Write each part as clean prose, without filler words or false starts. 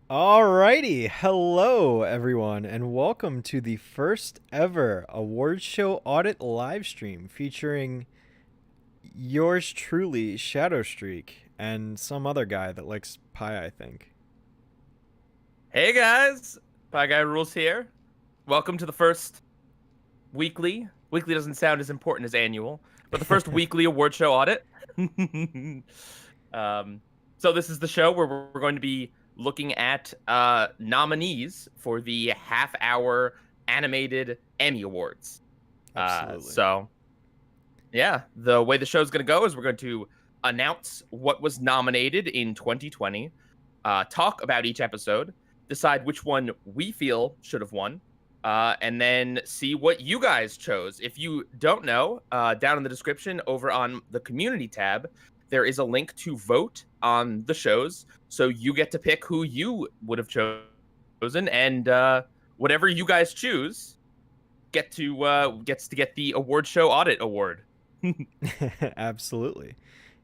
Alrighty, hello everyone, and welcome to the first ever award show audit live stream featuring yours truly, Shadow Streak, and some other guy that likes pie, I think. Hey guys, PIEGUYRULZ here. Welcome to the first weekly. Weekly doesn't sound as important as annual, but the first weekly award show audit. um, so this is the show where we're going to be looking at nominees for the half-hour animated Emmy Awards. Absolutely. Yeah, the way the show's going to go is we're going to announce what was nominated in 2020, talk about each episode, decide which one we feel should have won, and then see what you guys chose. If you don't know, down in the description over on the community tab, there is a link to vote on the shows. So you get to pick who you would have chosen, and whatever you guys choose gets to get the award show audit award. Absolutely.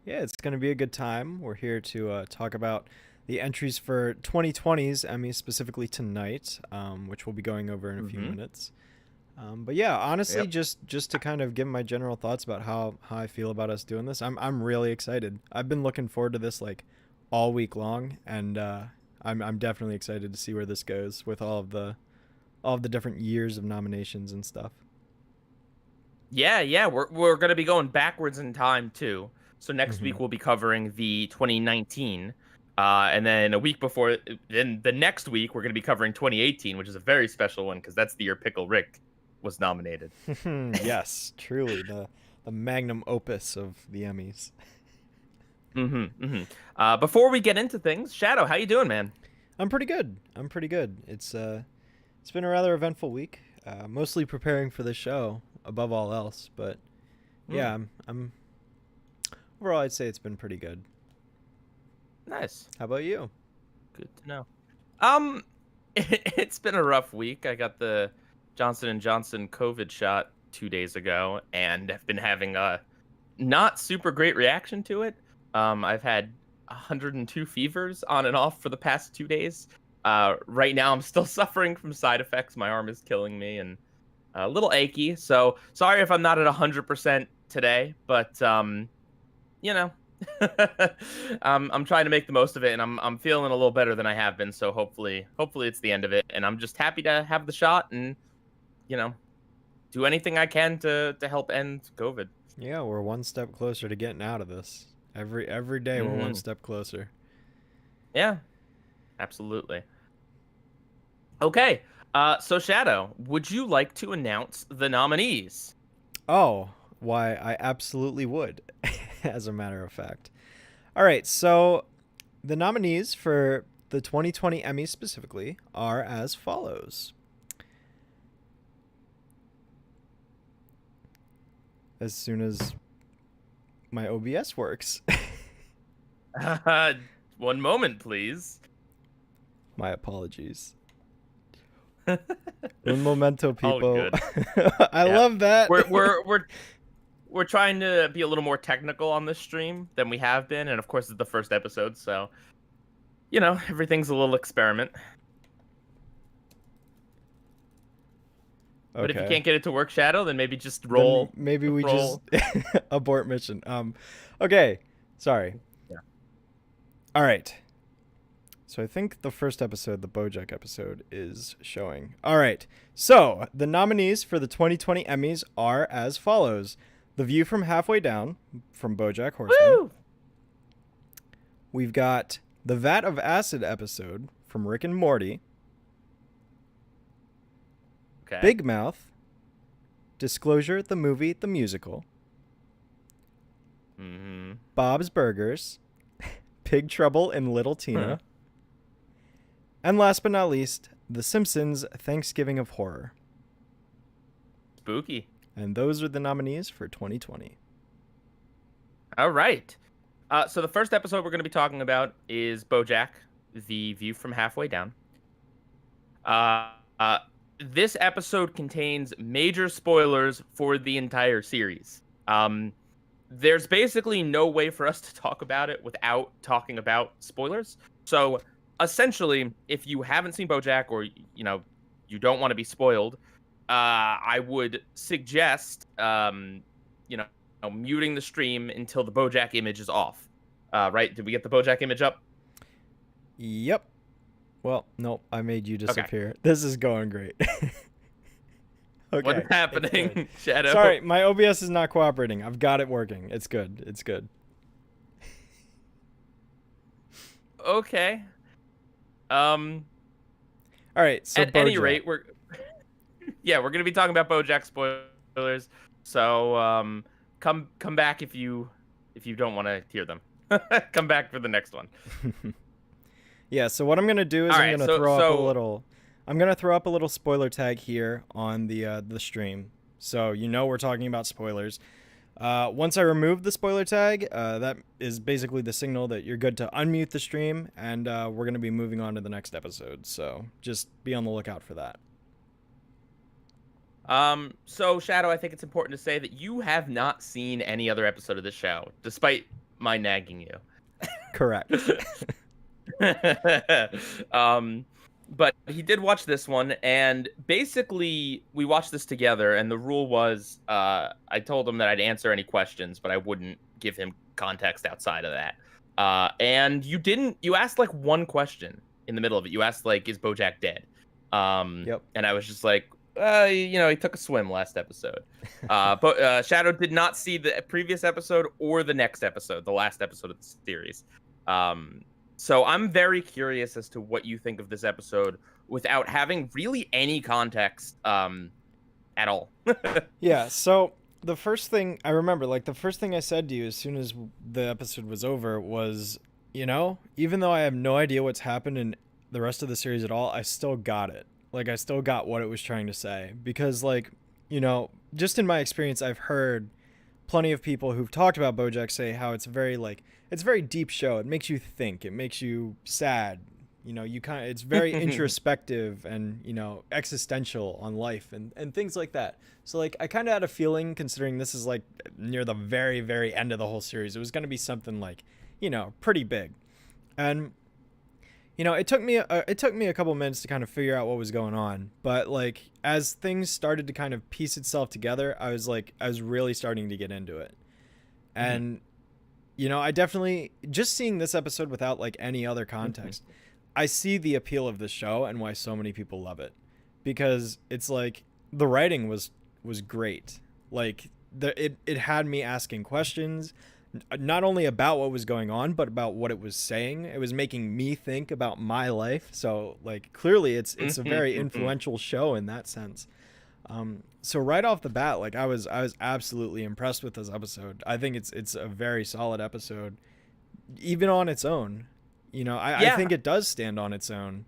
Yeah, it's going to be a good time. We're here to talk about the entries for 2020's Emmy, specifically tonight, which we'll be going over in a few minutes. But yeah, honestly, Yep. just to kind of give my general thoughts about how I feel about us doing this, I'm really excited. I've been looking forward to this like all week long, and I'm definitely excited to see where this goes with all of the different years of nominations and stuff. Yeah, we're gonna be going backwards in time too. So next Hmm. week we'll be covering the 2019, and then a week before, then the next week we're gonna be covering 2018, which is a very special one because that's the year Pickle Rick was nominated. Yes, truly the magnum opus of the Emmys. Before we get into things, Shadow, how you doing, man? I'm pretty good. I'm pretty good. It's been a rather eventful week. Mostly preparing for the show above all else, but yeah, Hmm, I'm overall I'd say it's been pretty good. nice, How about you? good to know. Um, it's been a rough week. I got the Johnson & Johnson COVID shot 2 days ago, and have been having a not super great reaction to it. I've had 102 fevers on and off for the past 2 days. Right now, I'm still suffering from side effects. My arm is killing me and a little achy. So sorry if I'm not at 100% today, but you know, I'm trying to make the most of it, and I'm feeling a little better than I have been. So hopefully it's the end of it, and I'm just happy to have the shot and you know do anything I can to help end COVID. Yeah, we're one step closer to getting out of this. Every day we're one Hmm. step closer. Yeah, absolutely. Okay. So Shadow, would you like to announce the nominees? Oh, why I absolutely would, as a matter of fact. All right, so the nominees for the 2020 Emmys specifically are as follows. As soon as my OBS works. One moment, please. My apologies. Un momento, All people. good. I Yeah. love that. We're trying to be a little more technical on this stream than we have been, and of course it's the first episode, so everything's a little experiment. But if you Okay. can't get it to work, Shadow, then maybe just Then roll maybe we just roll. abort mission. Okay. Sorry. Yeah. All right. So I think the first episode, the BoJack episode, is showing. All right. So the nominees for the 2020 Emmys are as follows: The View from Halfway Down from BoJack Horseman. Woo! We've got the Vat of Acid episode from Rick and Morty. Okay. Big Mouth, Disclosure, the movie, the musical. Mm-hmm. Bob's Burgers, Pig Trouble in Little Tina. Huh. And last but not least, The Simpsons Thanksgiving of Horror. Spooky. And those are the nominees for 2020. All right. So the first episode we're going to be talking about is BoJack, The View from Halfway Down. Uh, uh, this episode contains major spoilers for the entire series. There's basically no way for us to talk about it without talking about spoilers. So essentially, if you haven't seen BoJack or you don't want to be spoiled, I would suggest you know muting the stream until the BoJack image is off. Right? Did we get the BoJack image up? Yep. Well, nope. I made you Okay. disappear. This is going great. Okay. What's happening, Shadow? Sorry, my OBS is not cooperating. I've got it working. It's good. It's good. Okay. All right. So at any BoJack. rate, we're gonna be talking about BoJack spoilers. So come back if you don't want to hear them. Come back for the next one. Yeah. So what I'm gonna do is I'm gonna throw up a little spoiler tag here on the stream, so we're talking about spoilers. Once I remove the spoiler tag, that is basically the signal that you're good to unmute the stream, and we're going to be moving on to the next episode. So just be on the lookout for that. So Shadow, I think it's important to say that you have not seen any other episode of the show, despite my nagging you. Correct. But he did watch this one, and basically we watched this together, and the rule was I told him that I'd answer any questions, but I wouldn't give him context outside of that. And you asked like one question in the middle of it. You asked like, is BoJack dead? Yep. And I was just like, he took a swim last episode. But Shadow did not see the previous episode or the next episode, the last episode of the series. So I'm very curious as to what you think of this episode without having really any context at all. Yeah, so the first thing I remember, like the first thing I said to you as soon as the episode was over was, even though I have no idea what's happened in the rest of the series at all, I still got it. Like I still got what it was trying to say, because just in my experience, I've heard plenty of people who've talked about BoJack say how it's a very deep show. It makes you think. It makes you sad. It's very introspective and, existential on life and things like that. So like I kind of had a feeling, considering this is like near the very, very end of the whole series, it was going to be something like, pretty big. And it took me a couple minutes to kind of figure out what was going on, but like as things started to kind of piece itself together, I was really starting to get into it. And I definitely, just seeing this episode without like any other context, I see the appeal of this show and why so many people love it, because it's like the writing was great. Like it had me asking questions, not only about what was going on, but about what it was saying. It was making me think about my life. So like clearly it's a very influential show in that sense. So right off the bat, like I was absolutely impressed with this episode. I think it's a very solid episode, even on its own. I think it does stand on its own.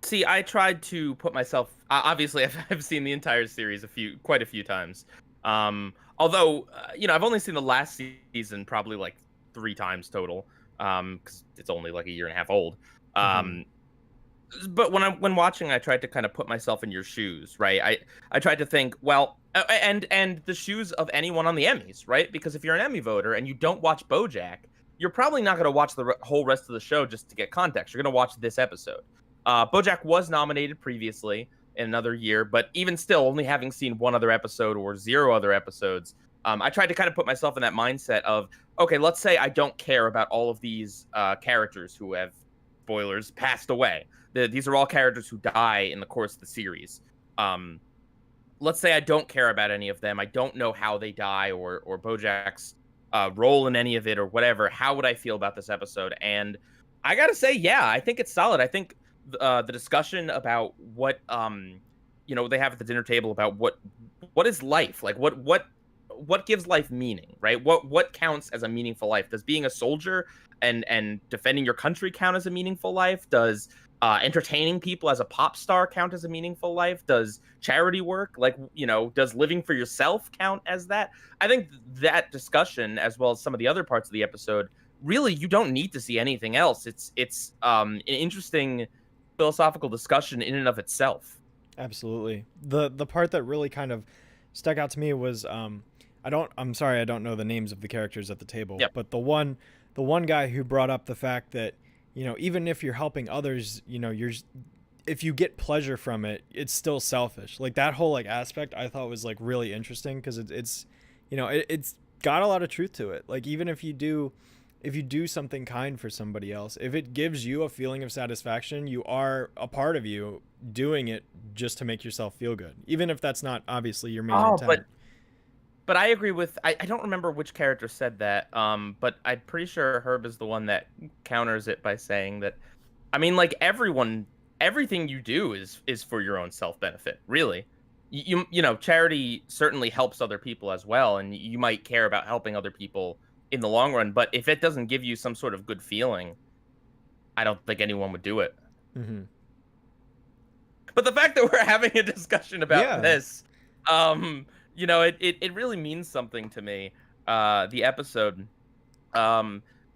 See, I tried to put myself. Obviously, I've seen the entire series quite a few times. Although, I've only seen the last season probably like 3 times total, because it's only like a year and a half old. But when watching, I tried to kind of put myself in your shoes, right? I tried to think, well, and the shoes of anyone on the Emmys, right? Because if you're an Emmy voter and you don't watch BoJack, you're probably not going to watch the whole rest of the show just to get context. You're going to watch this episode. BoJack was nominated previously in another year, but even still, only having seen one other episode or 0 other episodes, I tried to kind of put myself in that mindset of, okay, let's say I don't care about all of these characters who have, spoilers, passed away. These are all characters who die in the course of the series. Let's say I don't care about any of them. I don't know how they die or BoJack's role in any of it or whatever. How would I feel about this episode? And I gotta say, yeah, I think it's solid. I think the discussion about what they have at the dinner table about what is life, like what gives life meaning, right? What counts as a meaningful life? Does being a soldier and defending your country count as a meaningful life? Does entertaining people as a pop star count as a meaningful life? Does charity work, does living for yourself count as that? I think that discussion, as well as some of the other parts of the episode, really, you don't need to see anything else. It's an interesting philosophical discussion in and of itself. Absolutely. The part that really kind of stuck out to me was I'm sorry, I don't know the names of the characters at the table, Yep. but the one guy who brought up the fact that even if you're helping others, if you get pleasure from it, it's still selfish. Like that whole like aspect I thought was like really interesting because it's got a lot of truth to it. Like even if you do something kind for somebody else, if it gives you a feeling of satisfaction, you are a part of you doing it just to make yourself feel good, even if that's not obviously your main Oh, intent. but I agree with I don't remember which character said that. But I'm pretty sure Herb is the one that counters it by saying that I mean like everything you do is for your own self-benefit, really. Charity certainly helps other people as well, and you might care about helping other people in the long run, but if it doesn't give you some sort of good feeling, I don't think anyone would do it. Mm-hmm. But the fact that we're having a discussion about Yeah. this, it really means something to me. The episode.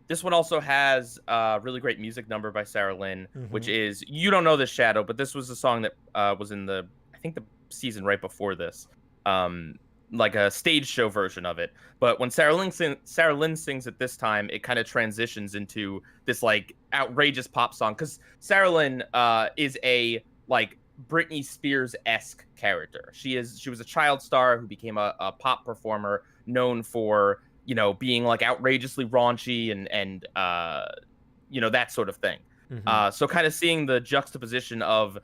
This one also has a really great music number by Sarah Lynn, which Mm-hmm. is You Don't Know This Shadow, but this was a song that was in I think the season right before this. Like a stage show version of it. But when Sarah Lynn sings it this time, it kind of transitions into this like outrageous pop song because Sarah Lynn is a like Britney Spears-esque character. She was a child star who became a pop performer known for being like outrageously raunchy and that sort of thing. Mm-hmm. So kind of seeing the juxtaposition of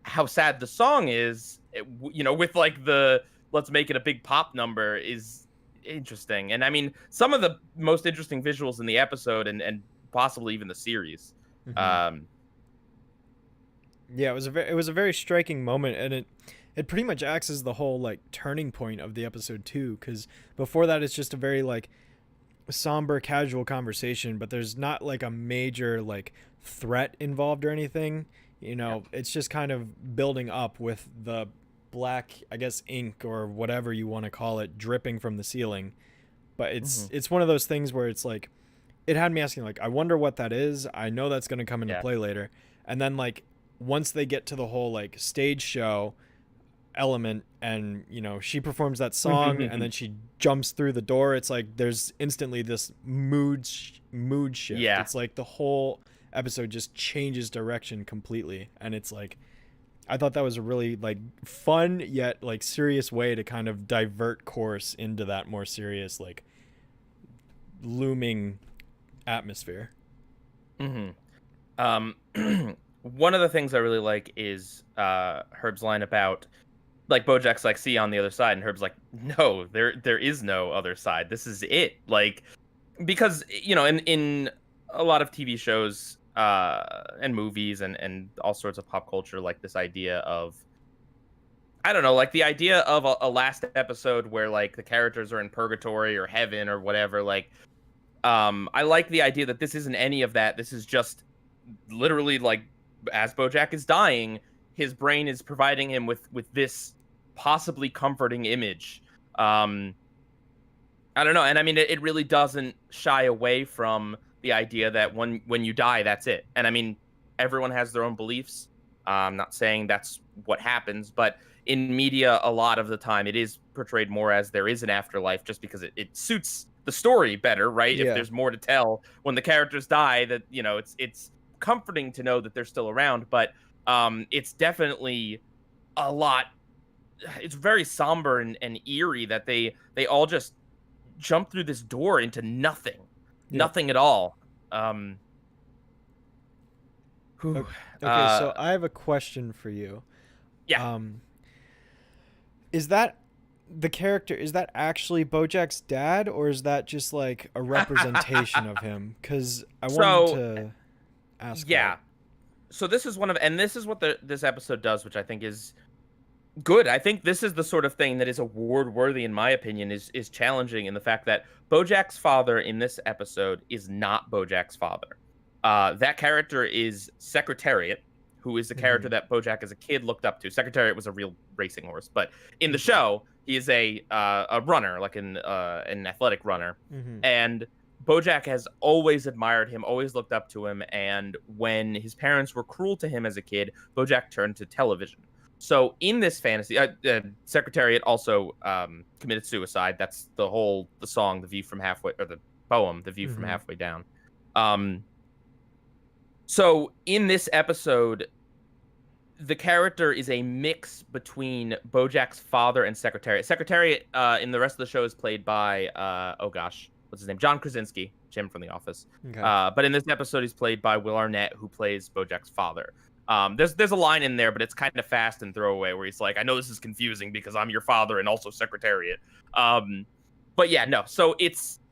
how sad the song is, with like the let's make it a big pop number is interesting. And I mean, some of the most interesting visuals in the episode and possibly even the series. Mm-hmm. Yeah, it was a very striking moment, and it pretty much acts as the whole like turning point of the episode too. Because before that, it's just a very like somber, casual conversation, but there's not like a major like threat involved or anything. It's just kind of building up with the black, I guess, ink or whatever you want to call it, dripping from the ceiling. But it's one of those things where it's like it had me asking like, I wonder what that is. I know that's going to come into Yeah. play later, and then like once they get to the whole like stage show element and she performs that song and then she jumps through the door, it's like there's instantly this mood shift. Yeah. It's like the whole episode just changes direction completely, and it's like I thought that was a really like fun yet like serious way to kind of divert course into that more serious like looming atmosphere. Um, one of the things I really like is Herb's line about like Bojack's like, see you on the other side, and Herb's like, no, there is no other side. This is it. Like, because in a lot of TV shows and movies and all sorts of pop culture, like this idea of I don't know, like the idea of a last episode where like the characters are in purgatory or heaven or whatever. Like, I like the idea that this isn't any of that. This is just literally like as Bojack is dying, his brain is providing him with this possibly comforting image. I don't know, and I mean it really doesn't shy away from the idea that when you die, that's it. And I mean, everyone has their own beliefs. I'm not saying that's what happens, but in media, a lot of the time, it is portrayed more as there is an afterlife, just because it suits the story better, right? Yeah. If there's more to tell when the characters die, that it's comforting to know that they're still around. But it's definitely a lot. It's very somber and eerie that they all just jump through this door into nothing. Nothing at all. Okay, so I have a question for you. Yeah. Is that the character? Is that actually Bojack's dad, or is that just like a representation of him? Because I wanted to ask. Yeah. That. So this is this is what this episode does, which I think is good. I think this is the sort of thing that is award worthy, in my opinion, is challenging in the fact that Bojack's father in this episode is not Bojack's father. That character is Secretariat, who is the character that Bojack as a kid looked up to. Secretariat was a real racing horse, but in the show, he is a runner, like an athletic runner. And Bojack has always admired him, always looked up to him, and when his parents were cruel to him as a kid, Bojack turned to television. So in this fantasy, Secretariat also committed suicide. That's the song, The View from Halfway, or the poem, The View from Halfway Down. So in this episode, the character is a mix between BoJack's father and Secretariat. Secretariat in the rest of the show is played by oh gosh, what's his name? John Krasinski, Jim from The Office. Okay. But in this episode, he's played by Will Arnett, who plays BoJack's father. There's a line in there, but it's kind of fast and throwaway where he's like, "I know this is confusing because I'm your father and also Secretariat." But yeah, no. So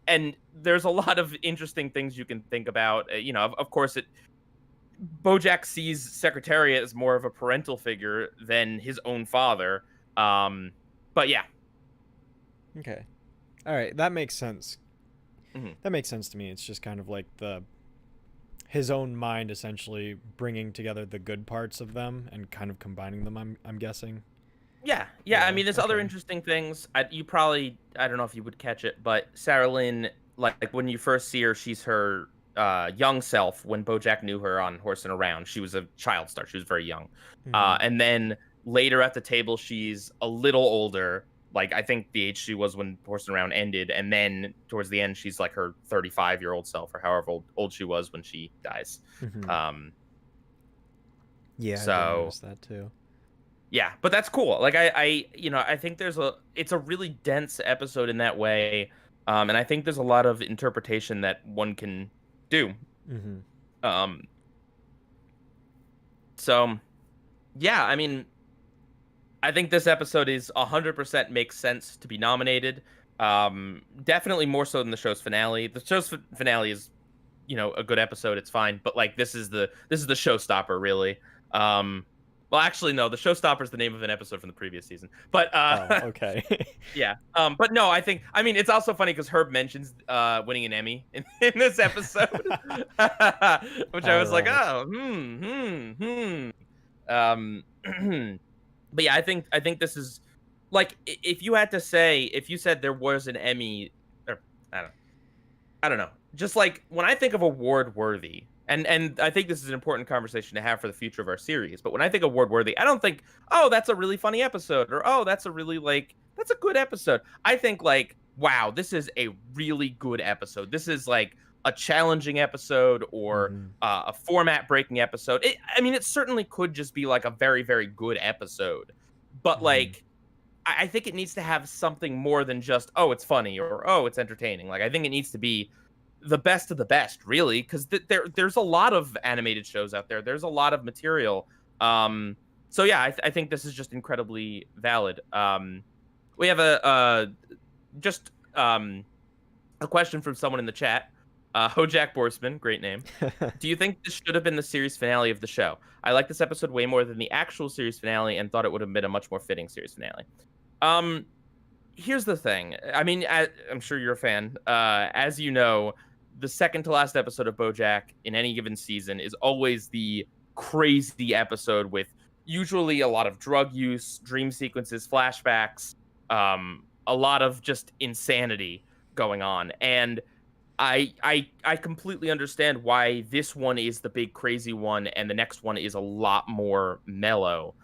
and there's a lot of interesting things you can think about. Of course, BoJack sees Secretariat as more of a parental figure than his own father. But yeah. Okay. All right, that makes sense. Mhm. That makes sense to me. It's just kind of like his own mind essentially bringing together the good parts of them and kind of combining them. I'm guessing. Yeah. Yeah, I mean, there's other okay. interesting things. I don't know if you would catch it, but Sarah Lynn, like when you first see her, she's her young self. When BoJack knew her on Horse and Around, she was a child star. She was very young. And then later at the table, she's a little older. Like I think the age she was when Horse and Around ended, and then towards the end, she's like her 35-year-old self, or however old she was when she dies. Yeah, So I noticed that too. yeah, but that's cool. Like I think it's a really dense episode in that way, and I think there's a lot of interpretation that one can do. Um, so yeah, I mean, I think this episode is 100% makes sense to be nominated. Definitely more so than the show's finale. The show's finale is, a good episode. It's fine, but like this is the showstopper, really. Well, actually, no. The showstopper is the name of an episode from the previous season. But okay. yeah. But no, I mean, it's also funny because Herb mentions winning an Emmy in this episode, which I was like, oh, But yeah, I think this is like if you said there was an Emmy, or I don't know. Just like when I think of award worthy, and I think this is an important conversation to have for the future of our series. But when I think award worthy, I don't think, oh, that's a really funny episode, or oh, that's a good episode. I think like, wow, this is a really good episode. This is like a challenging episode or a format breaking episode. I mean, it certainly could just be like a very, very good episode, but like, I think it needs to have something more than just, oh, it's funny or oh, it's entertaining. Like, I think it needs to be the best of the best, really, because there's a lot of animated shows out there. There's a lot of material. So yeah, I think this is just incredibly valid. We have a question from someone in the chat. Hojack Borsman, great name. Do you think this should have been the series finale of the show? I like this episode way more than the actual series finale and thought it would have been a much more fitting series finale. Here's the thing. I mean, I'm sure you're a fan. As you know, the second to last episode of BoJack in any given season is always the crazy episode with usually a lot of drug use, dream sequences, flashbacks, a lot of just insanity going on. And I completely understand why this one is the big crazy one and the next one is a lot more mellow.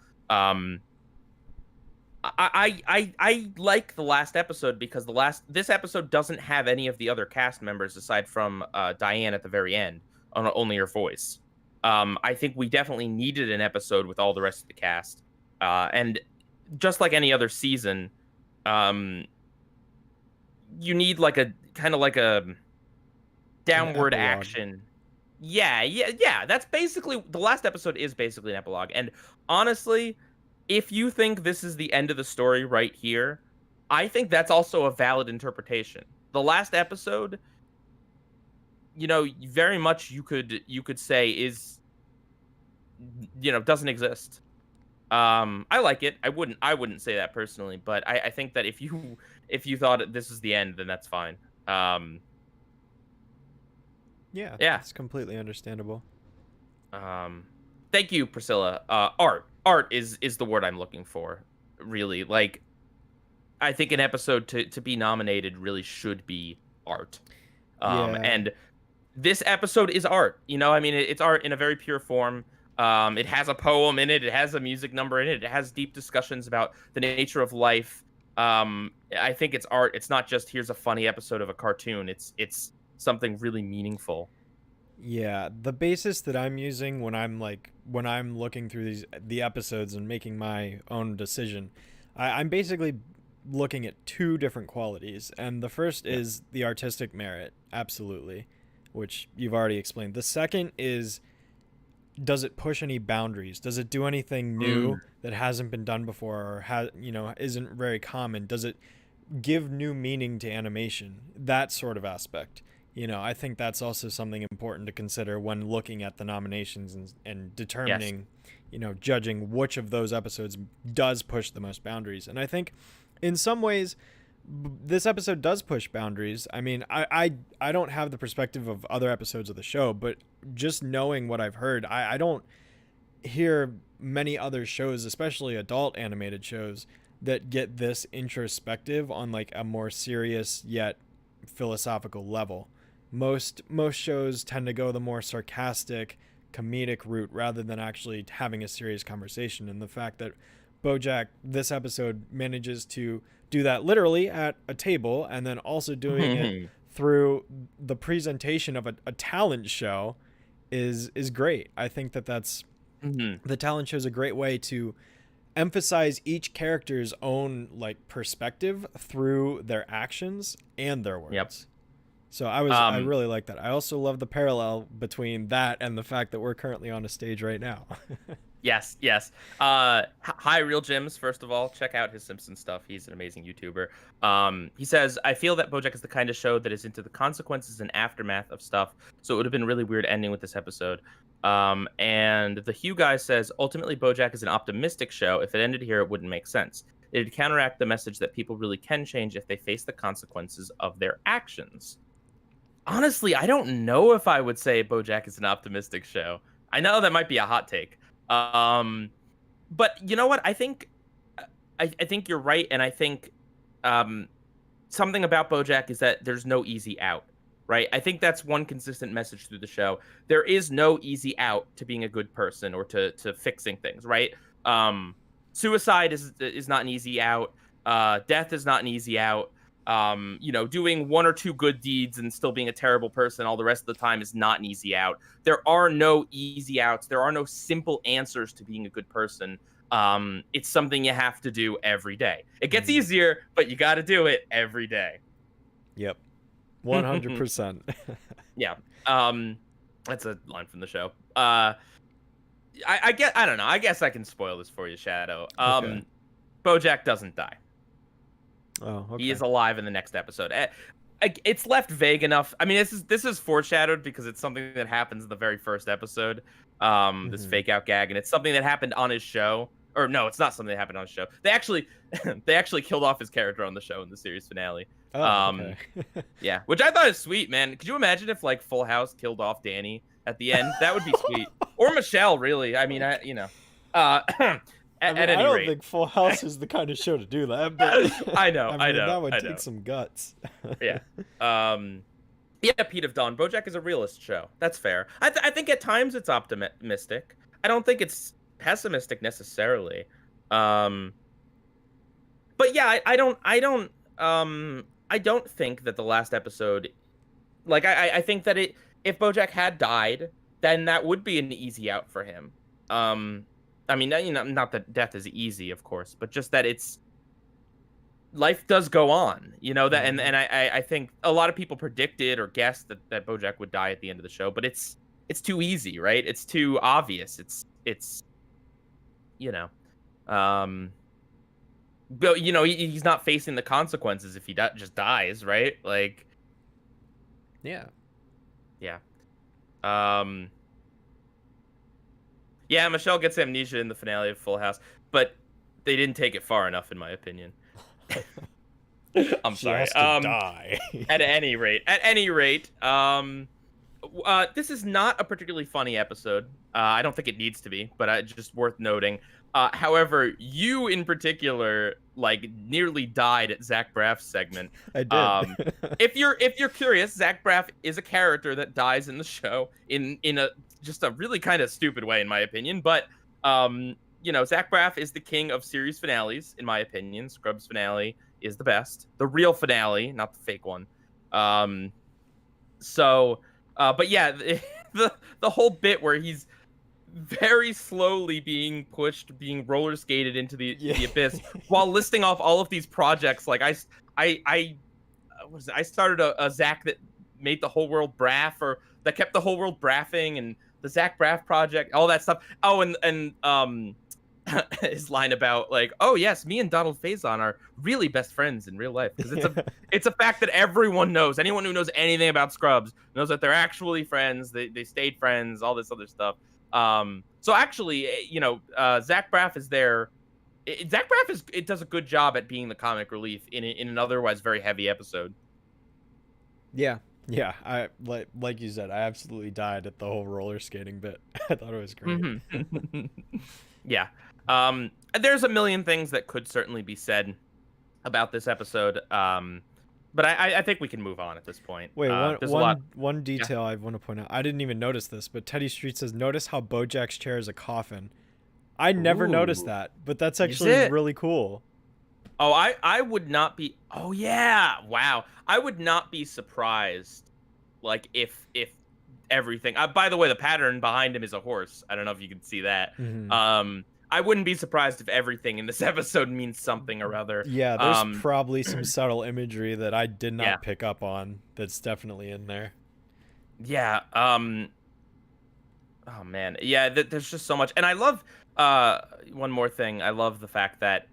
I like the last episode because this episode doesn't have any of the other cast members aside from Diane at the very end, only her voice. I think we definitely needed an episode with all the rest of the cast, and just like any other season, you need like a kind of like a downward action. Yeah. That's basically the last episode is basically an epilogue, and honestly, if you think this is the end of the story right here, I think that's also a valid interpretation. The last episode, very much you could say is, doesn't exist. I like it. I wouldn't say that personally, but I think that if you thought this is the end, then that's fine. Yeah, it's completely understandable. Thank you, Priscilla. Art is the word I'm looking for, really. Like, I think an episode to be nominated really should be art. And this episode is art. I mean, it's art in a very pure form. It has a poem in it. It has a music number in it. It has deep discussions about the nature of life. I think it's art. It's not just here's a funny episode of a cartoon. It's something really meaningful. Yeah, the basis that I'm using when I'm looking through the episodes and making my own decision, I'm basically looking at two different qualities, and the first Yeah. is the artistic merit, absolutely, which you've already explained. The second is, does it push any boundaries? Does it do anything new Mm, that hasn't been done before, or isn't very common? Does it give new meaning to animation? That sort of aspect. I think that's also something important to consider when looking at the nominations and yes. determining, judging which of those episodes does push the most boundaries. And I think in some ways, this episode does push boundaries. I mean, I don't have the perspective of other episodes of the show, but just knowing what I've heard, I don't hear many other shows, especially adult animated shows, that get this introspective on like a more serious yet philosophical level. Most shows tend to go the more sarcastic, comedic route rather than actually having a serious conversation. And the fact that BoJack this episode manages to do that literally at a table and then also doing it through the presentation of a talent show is great. I think that's Mhm. the talent show is a great way to emphasize each character's own like perspective through their actions and their Yep. words. So I Um, really like that. I also love the parallel between that and the fact that we're currently on a stage right now. yes, yes. Hi, Real Jims. First of all, check out his Simpsons stuff. He's an amazing YouTuber. He says, I feel that BoJack is the kind of show that is into the consequences and aftermath of stuff. So it would have been a really weird ending with this episode. And the Hugh guy says, ultimately, BoJack is an optimistic show. If it ended here, it wouldn't make sense. It'd counteract the message that people really can change if they face the consequences of their actions. Honestly, I don't know if I would say BoJack is an optimistic show. I know that might be a hot take. Um, but you know what? I think you're right, and I think um, something about BoJack is that there's no easy out, right? I think that's one consistent message through the show. There is no easy out to being a good person or to fixing things, right? Um, Suicide is not an easy out. Death is not an easy out. Doing one or two good deeds and still being a terrible person all the rest of the time is not an easy out. There are no easy outs. There are no simple answers to being a good person. It's something you have to do every day. It gets easier, but you got to do it every day. Yep. 100%. Yeah. That's a line from the show. I don't know. I guess I can spoil this for you, Shadow. Okay. BoJack doesn't die. Oh, He okay. is alive in the next episode. It's left vague enough. I mean, this is foreshadowed because it's something that happens in the very first episode. This Mhm. fake out gag, and it's something that happened on his show. Or no, it's not something that happened on his show. They actually they actually killed off his character on the show in the series finale. Oh, okay. Um, yeah, which I thought is sweet, man. Could you imagine if like Full House killed off Danny at the end? That would be sweet. Or Michelle, really. I mean, Uh, I mean, at I any don't rate, think Full House is the kind of show to do that, but I know, I I mean, know, that would I take know. some guts. Yeah. Um, yeah, Pete of Dawn. BoJack is a realist show. That's fair. I think at times it's optimistic. I don't think it's pessimistic necessarily. Um, but yeah, I don't think that the last episode, like, I think that if BoJack had died, then that would be an easy out for him. I mean, not that death is easy, of course, but just that it's life does go on, that, and Mhm. I think a lot of people predicted or guessed that BoJack would die at the end of the show, but it's too easy, right? It's too obvious. It's you know, um, but he's not facing the consequences if he just dies, right? Like, Yeah. yeah, um, yeah. Michelle gets amnesia in the finale of Full House, but they didn't take it far enough, in my opinion. I'm She sorry. has to die. At any rate, this is not a particularly funny episode. I don't think it needs to be, but just worth noting. However, you in particular, like, nearly died at Zach Braff's segment. I did. Um, if you're curious, Zach Braff is a character that dies in the show in a just a really kind of stupid way, in my opinion. But Zach Braff is the king of series finales, in my opinion. Scrubs finale is the best, the real finale, not the fake one. Um, so, but yeah, the whole bit where he's very slowly being pushed, being roller skated into the abyss, while listing off all of these projects. Like I started a Zach that made the whole world braff, or that kept the whole world braffing, and the Zach Braff project, all that stuff. Oh, and his line about like, oh yes, me and Donald Faison are really best friends in real life, because it's a fact that everyone knows. Anyone who knows anything about Scrubs knows that they're actually friends. They stayed friends. All this other stuff. So actually, Zach Braff is there. Zach Braff does a good job at being the comic relief in an otherwise very heavy episode. Yeah. I like you said, I absolutely died at the whole roller skating bit. I thought it was great. Mm-hmm. Yeah. There's a million things that could certainly be said about this episode. But I think we can move on at this point. Wait, one detail I want to point out. I didn't even notice this, but Teddy Street says, notice how Bojack's chair is a coffin. I never noticed that, but that's actually really cool. Oh, I would not be. Oh yeah, wow. I would not be surprised, like if everything. By the way, the pattern behind him is a horse. I don't know if you can see that. Mm-hmm. I wouldn't be surprised if everything in this episode means something or other. Yeah, there's probably some subtle imagery that I did not pick up on. That's definitely in there. Yeah. Oh man. Yeah. There's just so much, and I love. One more thing. I love the fact that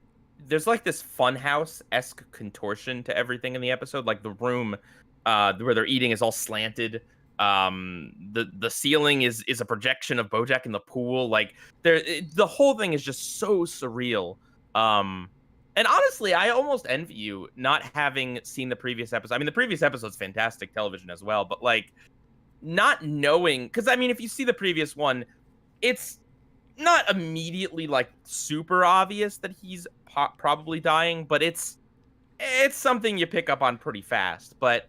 there's like this funhouse-esque contortion to everything in the episode. Like the room where they're eating is all slanted. The ceiling is a projection of Bojack in the pool. Like the whole thing is just so surreal. And honestly, I almost envy you not having seen the previous episode. I mean, the previous episode's fantastic television as well, but like not knowing, because I mean, if you see the previous one, it's not immediately like super obvious that he's probably dying, but it's something you pick up on pretty fast. But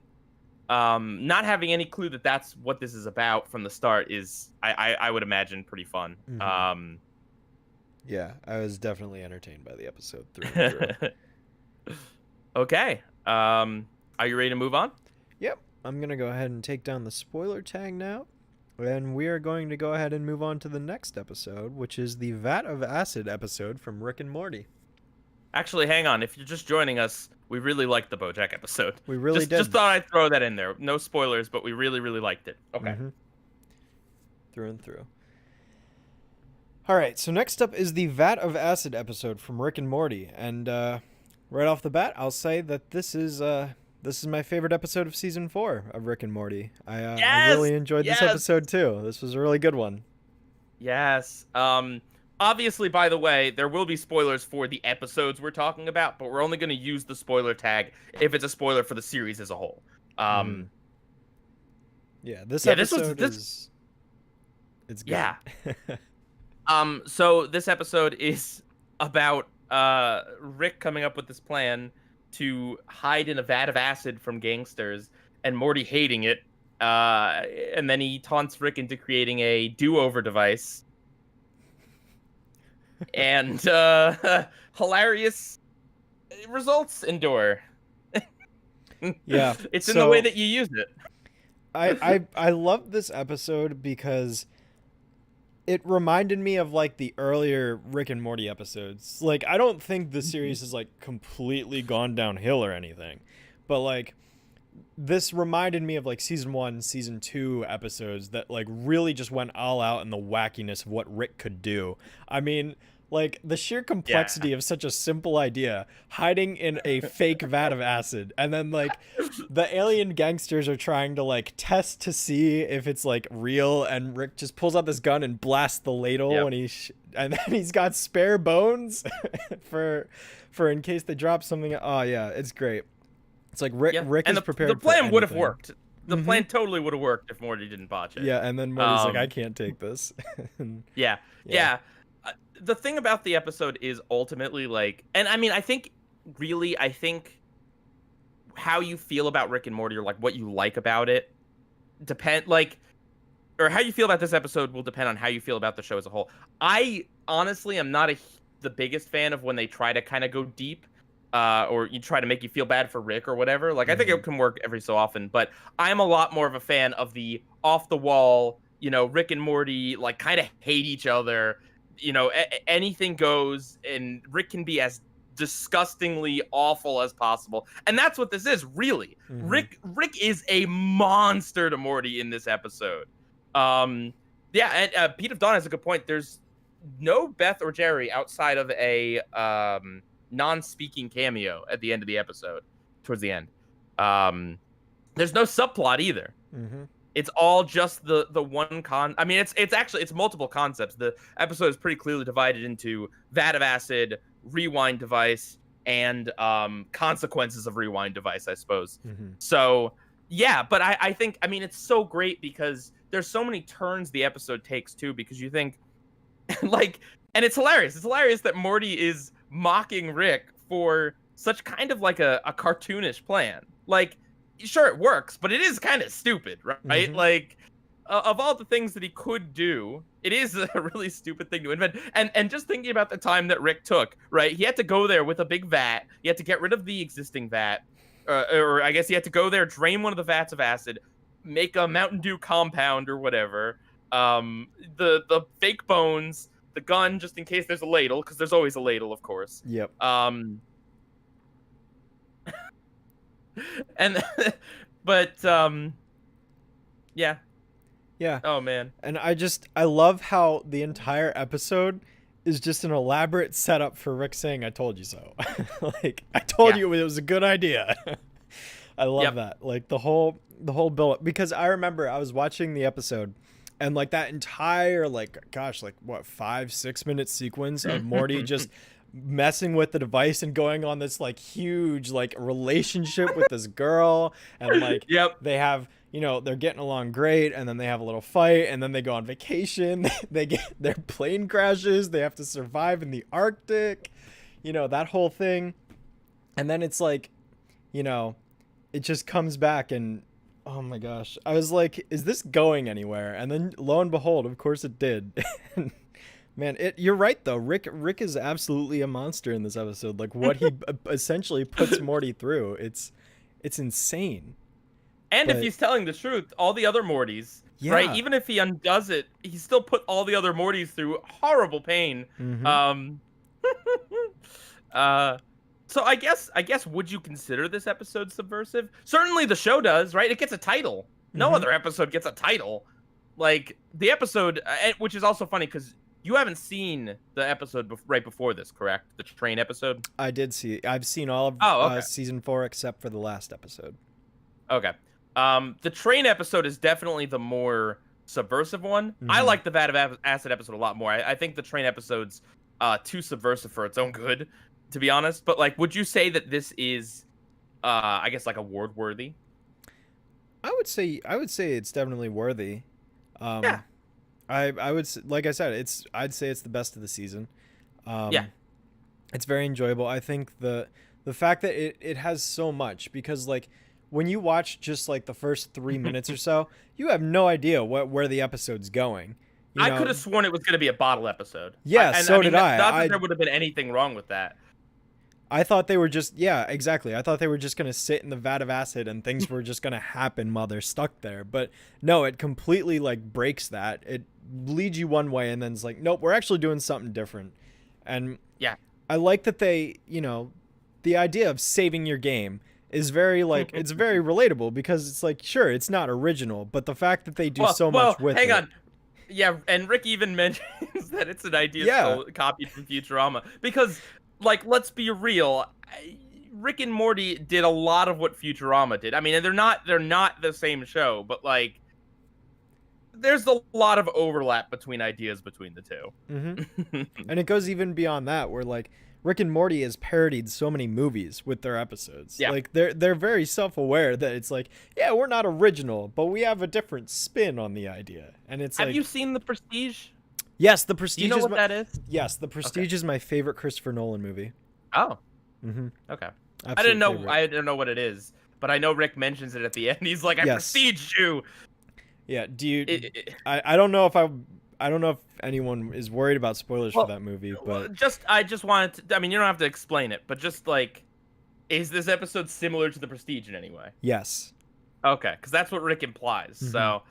not having any clue that that's what this is about from the start is, I would imagine, pretty fun. Mm-hmm. Yeah, I was definitely entertained by the episode through and through. Okay, are you ready to move on? Yep, I'm gonna go ahead and take down the spoiler tag now. And we are going to go ahead and move on to the next episode, which is the Vat of Acid episode from Rick and Morty. Actually, hang on. If you're just joining us, we really liked the Bojack episode. We really did. Just thought I'd throw that in there. No spoilers, but we really, really liked it. Okay. Mm-hmm. Through and through. All right, so next up is the Vat of Acid episode from Rick and Morty. And right off the bat, I'll say that this is my favorite episode of season 4 of Rick and Morty. I really enjoyed this episode too. This was a really good one. Yes. Obviously, by the way, there will be spoilers for the episodes we're talking about, but we're only going to use the spoiler tag if it's a spoiler for the series as a whole. Yeah, this episode is it's good. Yeah. So this episode is about Rick coming up with this plan to hide in a vat of acid from gangsters, and Morty hating it. And then he taunts Rick into creating a do-over device. And hilarious results endure. Yeah. It's in the way that you use it. I love this episode because it reminded me of like the earlier Rick and Morty episodes. Like, I don't think the series has like completely gone downhill or anything, but like this reminded me of like season 1, season 2 episodes that like really just went all out in the wackiness of what Rick could do. I mean, like the sheer complexity of such a simple idea, hiding in a fake vat of acid, and then like the alien gangsters are trying to like test to see if it's like real, and Rick just pulls out this gun and blasts the ladle when and then he's got spare bones for in case they drop something. Oh yeah, it's great. It's like Rick is prepared. The plan would have worked. The plan totally would have worked if Morty didn't botch it. Yeah, and then Morty's like, I can't take this. Yeah. The thing about the episode is ultimately like, and I mean, I think how you feel about Rick and Morty, or like what you like about it, or how you feel about this episode will depend on how you feel about the show as a whole. I honestly am not the biggest fan of when they try to kind of go deep, or you try to make you feel bad for Rick or whatever. Like, I think it can work every so often, but I'm a lot more of a fan of the off the wall, Rick and Morty like kind of hate each other. Anything goes, and Rick can be as disgustingly awful as possible, and that's what this is, really. Rick is a monster to Morty in this episode. And Pete of Dawn has a good point. There's no Beth or Jerry outside of a non-speaking cameo at the end of the episode, towards the end. There's no subplot either. It's all just the one I mean, it's multiple concepts. The episode is pretty clearly divided into vat of acid, rewind device, and consequences of rewind device, I suppose. So yeah, but I think, I mean, it's so great because there's so many turns the episode takes too, because you think like, and it's hilarious. It's hilarious that Morty is mocking Rick for such kind of like a cartoonish plan. Like, sure, it works, but it is kind of stupid, right? Like, of all the things that he could do, it is a really stupid thing to invent. And just thinking about the time that Rick took, right? He had to go there with a big vat. He had to get rid of the existing vat. Or I guess he had to go there, drain one of the vats of acid, make a Mountain Dew compound or whatever. The fake bones, the gun, just in case there's a ladle, because there's always a ladle, of course. Yep. And yeah. Oh man. And I love how the entire episode is just an elaborate setup for Rick saying, "I told you so." Like, I told you it was a good idea. I love that. Like the whole build up, because I remember I was watching the episode and like that entire like 5-6 minute sequence of Morty just messing with the device and going on this like huge like relationship with this girl, and like they have, they're getting along great, and then they have a little fight, and then they go on vacation. They get their plane crashes, they have to survive in the Arctic, that whole thing. And then it's like, it just comes back, and oh my gosh, I was like, is this going anywhere? And then lo and behold, of course it did. Man, you're right though. Rick is absolutely a monster in this episode. Like what he essentially puts Morty through, it's insane. And if he's telling the truth, all the other Mortys, right? Even if he undoes it, he still put all the other Mortys through horrible pain. So I guess would you consider this episode subversive? Certainly the show does, right? It gets a title. No other episode gets a title. Like the episode, which is also funny because you haven't seen the episode right before this, correct? The train episode? I did see. I've seen all of season 4 except for the last episode. Okay. The train episode is definitely the more subversive one. I like the vat of acid episode a lot more. I think the train episode's too subversive for its own good, to be honest. But like, would you say that this is, I guess, like award worthy? I would say it's definitely worthy. Yeah. I would, like I said, I'd say it's the best of the season. It's very enjoyable. I think the fact that it has so much, because like when you watch just like the first 3 minutes or so, you have no idea where the episode's going. I could have sworn it was going to be a bottle episode. Yeah, so did I. Not that there would have been anything wrong with that. I thought they were just, exactly. I thought they were just going to sit in the vat of acid and things were just going to happen while they're stuck there. But no, it completely like breaks that. It leads you one way and then it's like, nope, we're actually doing something different. And I like that they, the idea of saving your game is very like, it's very relatable, because it's like, sure, it's not original, but the fact that they do so much with it. Hang on. Yeah, and Rick even mentions that it's an idea copied from Futurama, because like, let's be real, Rick and Morty did a lot of what Futurama did. I mean, they're not the same show, but like there's a lot of overlap between ideas between the two. And it goes even beyond that, where like Rick and Morty has parodied so many movies with their episodes. Like they're very self-aware that it's like, yeah, we're not original, but we have a different spin on the idea. And it's Have you seen The Prestige? Yes, The Prestige. Do you know what that is? Yes, The Prestige is my favorite Christopher Nolan movie. Oh. Okay. I didn't know what it is, but I know Rick mentions it at the end. He's like, I prestige you. Yeah. Do you? I don't know if anyone is worried about spoilers for that movie, but I just wanted to. I mean, you don't have to explain it, but just like, is this episode similar to The Prestige in any way? Yes. Okay, because that's what Rick implies. So.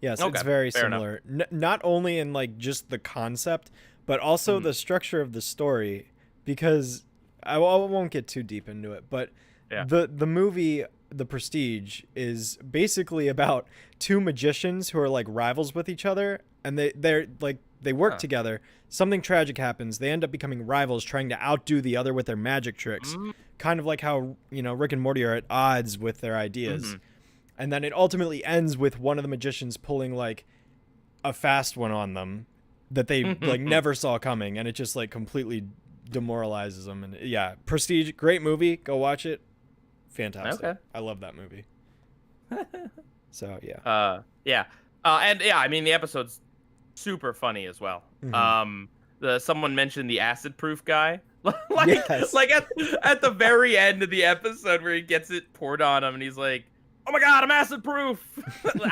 Yes, Okay, it's very fair enough. similar. Not only in like just the concept, but also Mhm. the structure of the story. Because I won't get too deep into it, but Yeah. the movie The Prestige is basically about two magicians who are like rivals with each other, and they're like they work Huh. together. Something tragic happens. They end up becoming rivals, trying to outdo the other with their magic tricks. Mm, Kind of like how Rick and Morty are at odds with their ideas. mhm. And then it ultimately ends with one of the magicians pulling like a fast one on them that they like never saw coming, and it just like completely demoralizes them. And yeah, Prestige, great movie. Go watch it. Fantastic. Okay. I love that movie. So yeah. Yeah. And yeah, I mean the episode's super funny as well. Mhm. Someone mentioned the acid proof guy. like Yes. like at the very end of the episode where he gets it poured on him and he's like, "Oh my god, I'm acid proof.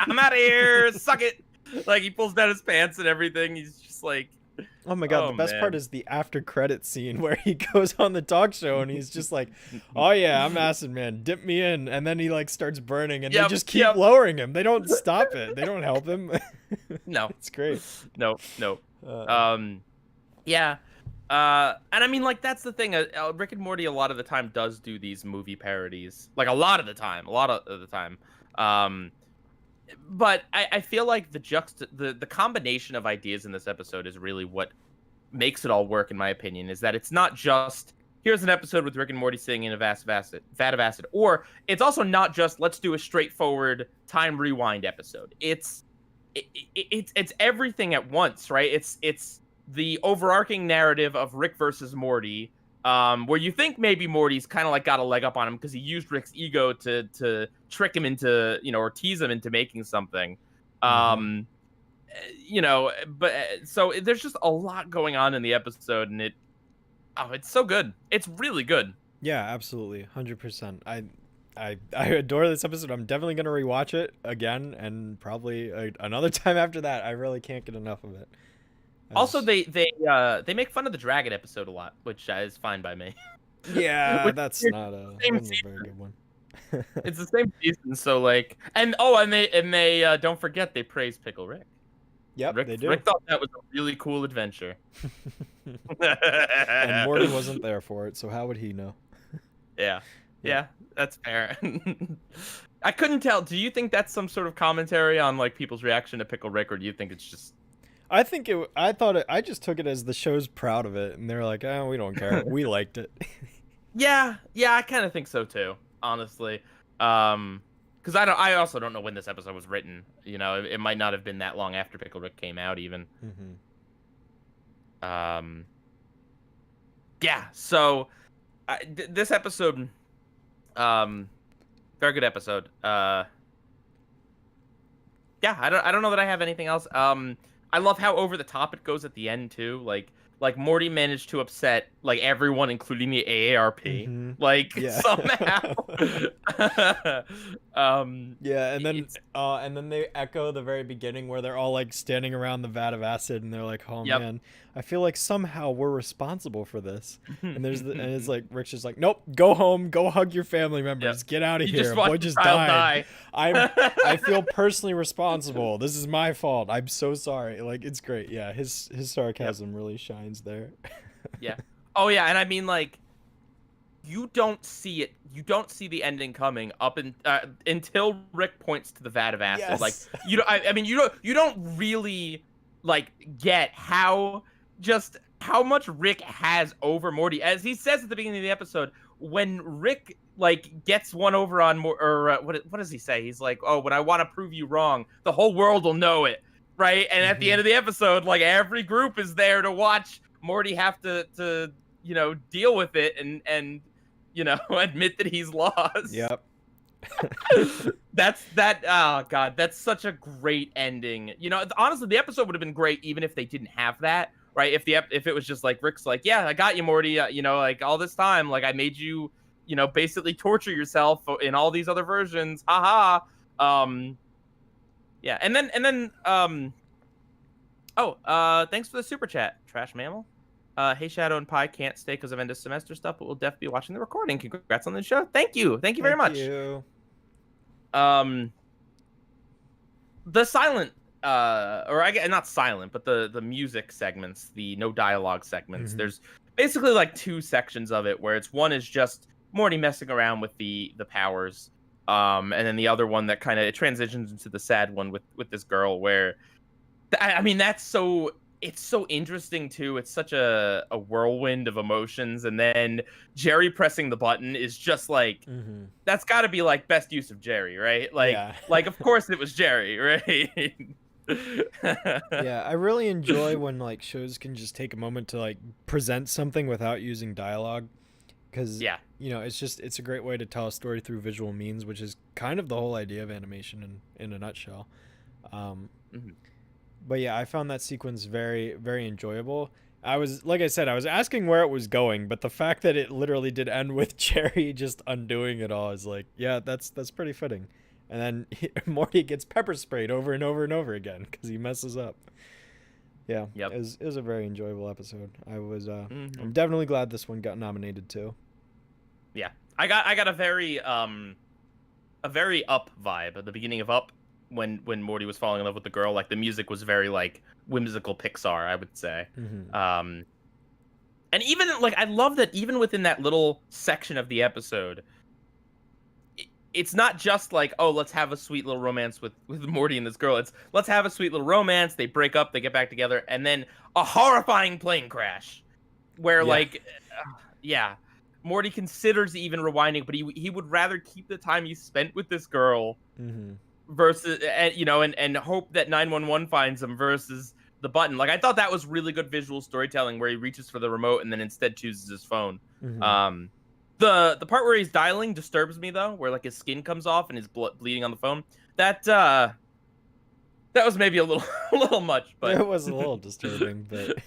I'm out of here. Suck it." Like he pulls down his pants and everything. He's just like, Oh my god, "Oh the best part man." is the after credit scene where he goes on the talk show and he's just like, "Oh yeah, I'm acid man, dip me in." And then he like starts burning and they Yep, just keep yep. lowering him. They don't stop it. They don't help him. No. It's great. No, no. Uh, Um Yeah. And I mean, like, that's the thing. Rick and Morty, a lot of the time, does do these movie parodies. Like, a lot of the time. Um, but I feel like the combination of ideas in this episode is really what makes it all work, in my opinion, is that it's not just, here's an episode with Rick and Morty sitting in a vat of acid. Or it's also not just, let's do a straightforward time rewind episode. It's everything at once, right? It's the overarching narrative of Rick versus Morty, where you think maybe Morty's kind of like got a leg up on him because he used Rick's ego to trick him into, or tease him into making something. mhm. Um, but so there's just a lot going on in the episode, and it's so good. It's really good. Yeah, absolutely, 100%. I adore this episode. I'm definitely gonna rewatch it again, and probably another time after that. I really can't get enough of it. Also, As they make fun of the dragon episode a lot, which is fine by me. yeah, Which that's is not the a same wasn't a very season. good one. It's the same season, so like, and they don't forget they praise Pickle Rick. Yep, Rick they do. Rick thought that was a really cool adventure. And Morty wasn't there for it, so how would he know? Yeah, Yeah. yeah, that's fair. I couldn't tell. Do you think that's some sort of commentary on like people's reaction to Pickle Rick, or do you think it's just? I think it. I thought it. I just took it as the show's proud of it, and they're like, "Oh, we don't care. We liked it." Yeah, I kind of think so too, honestly. Because I also don't know when this episode was written. It might not have been that long after Pickle Rick came out, even. Mhm. Yeah. So, this episode, very good episode. Yeah, I don't know that I have anything else. I love how over the top it goes at the end too. Like Morty managed to upset like everyone, including the AARP. Mhm. Like Yeah. somehow. Yeah, and then It's they echo the very beginning where they're all like standing around the vat of acid, and they're like, "Oh Yep. man, I feel like somehow we're responsible for this." And it's like Rick's just like, "Nope, go home, go hug your family members, Yep. get out of You here. just A watched boy the just child died. die. I feel personally responsible. This is my fault. I'm so sorry." Like it's great. Yeah, his sarcasm really shines there. Yeah. Oh yeah, and I mean like you don't see it. You don't see the ending coming until Rick points to the vat of acid. Yes. Like I mean you don't really like get how much Rick has over Morty. As he says at the beginning of the episode, when Rick like gets one over on what does he say? He's like, "Oh, when I want to prove you wrong, the whole world will know it." Right? And at the end of the episode, like every group is there to watch Morty have to deal with it and admit that he's lost. Yep. Oh god, that's such a great ending. Honestly, the episode would have been great even if they didn't have that, right? If it was just like Rick's like, "Yeah, I got you, Morty, like all this time, like I made you, basically torture yourself in all these other versions. Haha." Yeah, and then thanks for the super chat, Trash Mammal. Hey, Shadow and Pie can't stay because of end of semester stuff, but we'll definitely be watching the recording. Congrats on the show. Thank you very much. You. The silent or I get not silent, but the music segments, the no dialogue segments. Mhm. There's basically like 2 sections of it where one is just Morty messing around with the powers, and then the other one that kind of transitions into the sad one with this girl where I mean that's so it's so interesting too. It's such a whirlwind of emotions, and then Jerry pressing the button is just like Mhm. that's got to be like best use of Jerry, right? Yeah. Like of course it was Jerry, right? Yeah, I really enjoy when like shows can just take a moment to like present something without using dialogue, because Yeah. it's a great way to tell a story through visual means, which is kind of the whole idea of animation in a nutshell. Um, Mhm. but yeah, I found that sequence very very enjoyable. I was like I said, I was asking where it was going, but the fact that it literally did end with Jerry just undoing it all is like, yeah, that's pretty fitting. And then Morty gets pepper sprayed over and over and over again because he messes up. Yeah, Yep. it was a very enjoyable episode. Mhm. I'm definitely glad this one got nominated too. Yeah. I got a very Up vibe at the beginning of Up when Morty was falling in love with the girl. Like the music was very like whimsical Pixar, I would say. Mm-hmm. And even like I love that even within that little section of the episode, it's not just like, oh, let's have a sweet little romance with Morty and this girl. It's let's have a sweet little romance. They break up, they get back together, and then a horrifying plane crash, where Yeah. like, yeah, Morty considers even rewinding, but he would rather keep the time he spent with this girl Mm-hmm. versus and hope that 911 finds him versus the button. Like I thought that was really good visual storytelling where he reaches for the remote and then instead chooses his phone. Mm-hmm. The part where he's dialing disturbs me though, where like his skin comes off and his blood bleeding on the phone. That was maybe a little a little much, but It was a little disturbing, but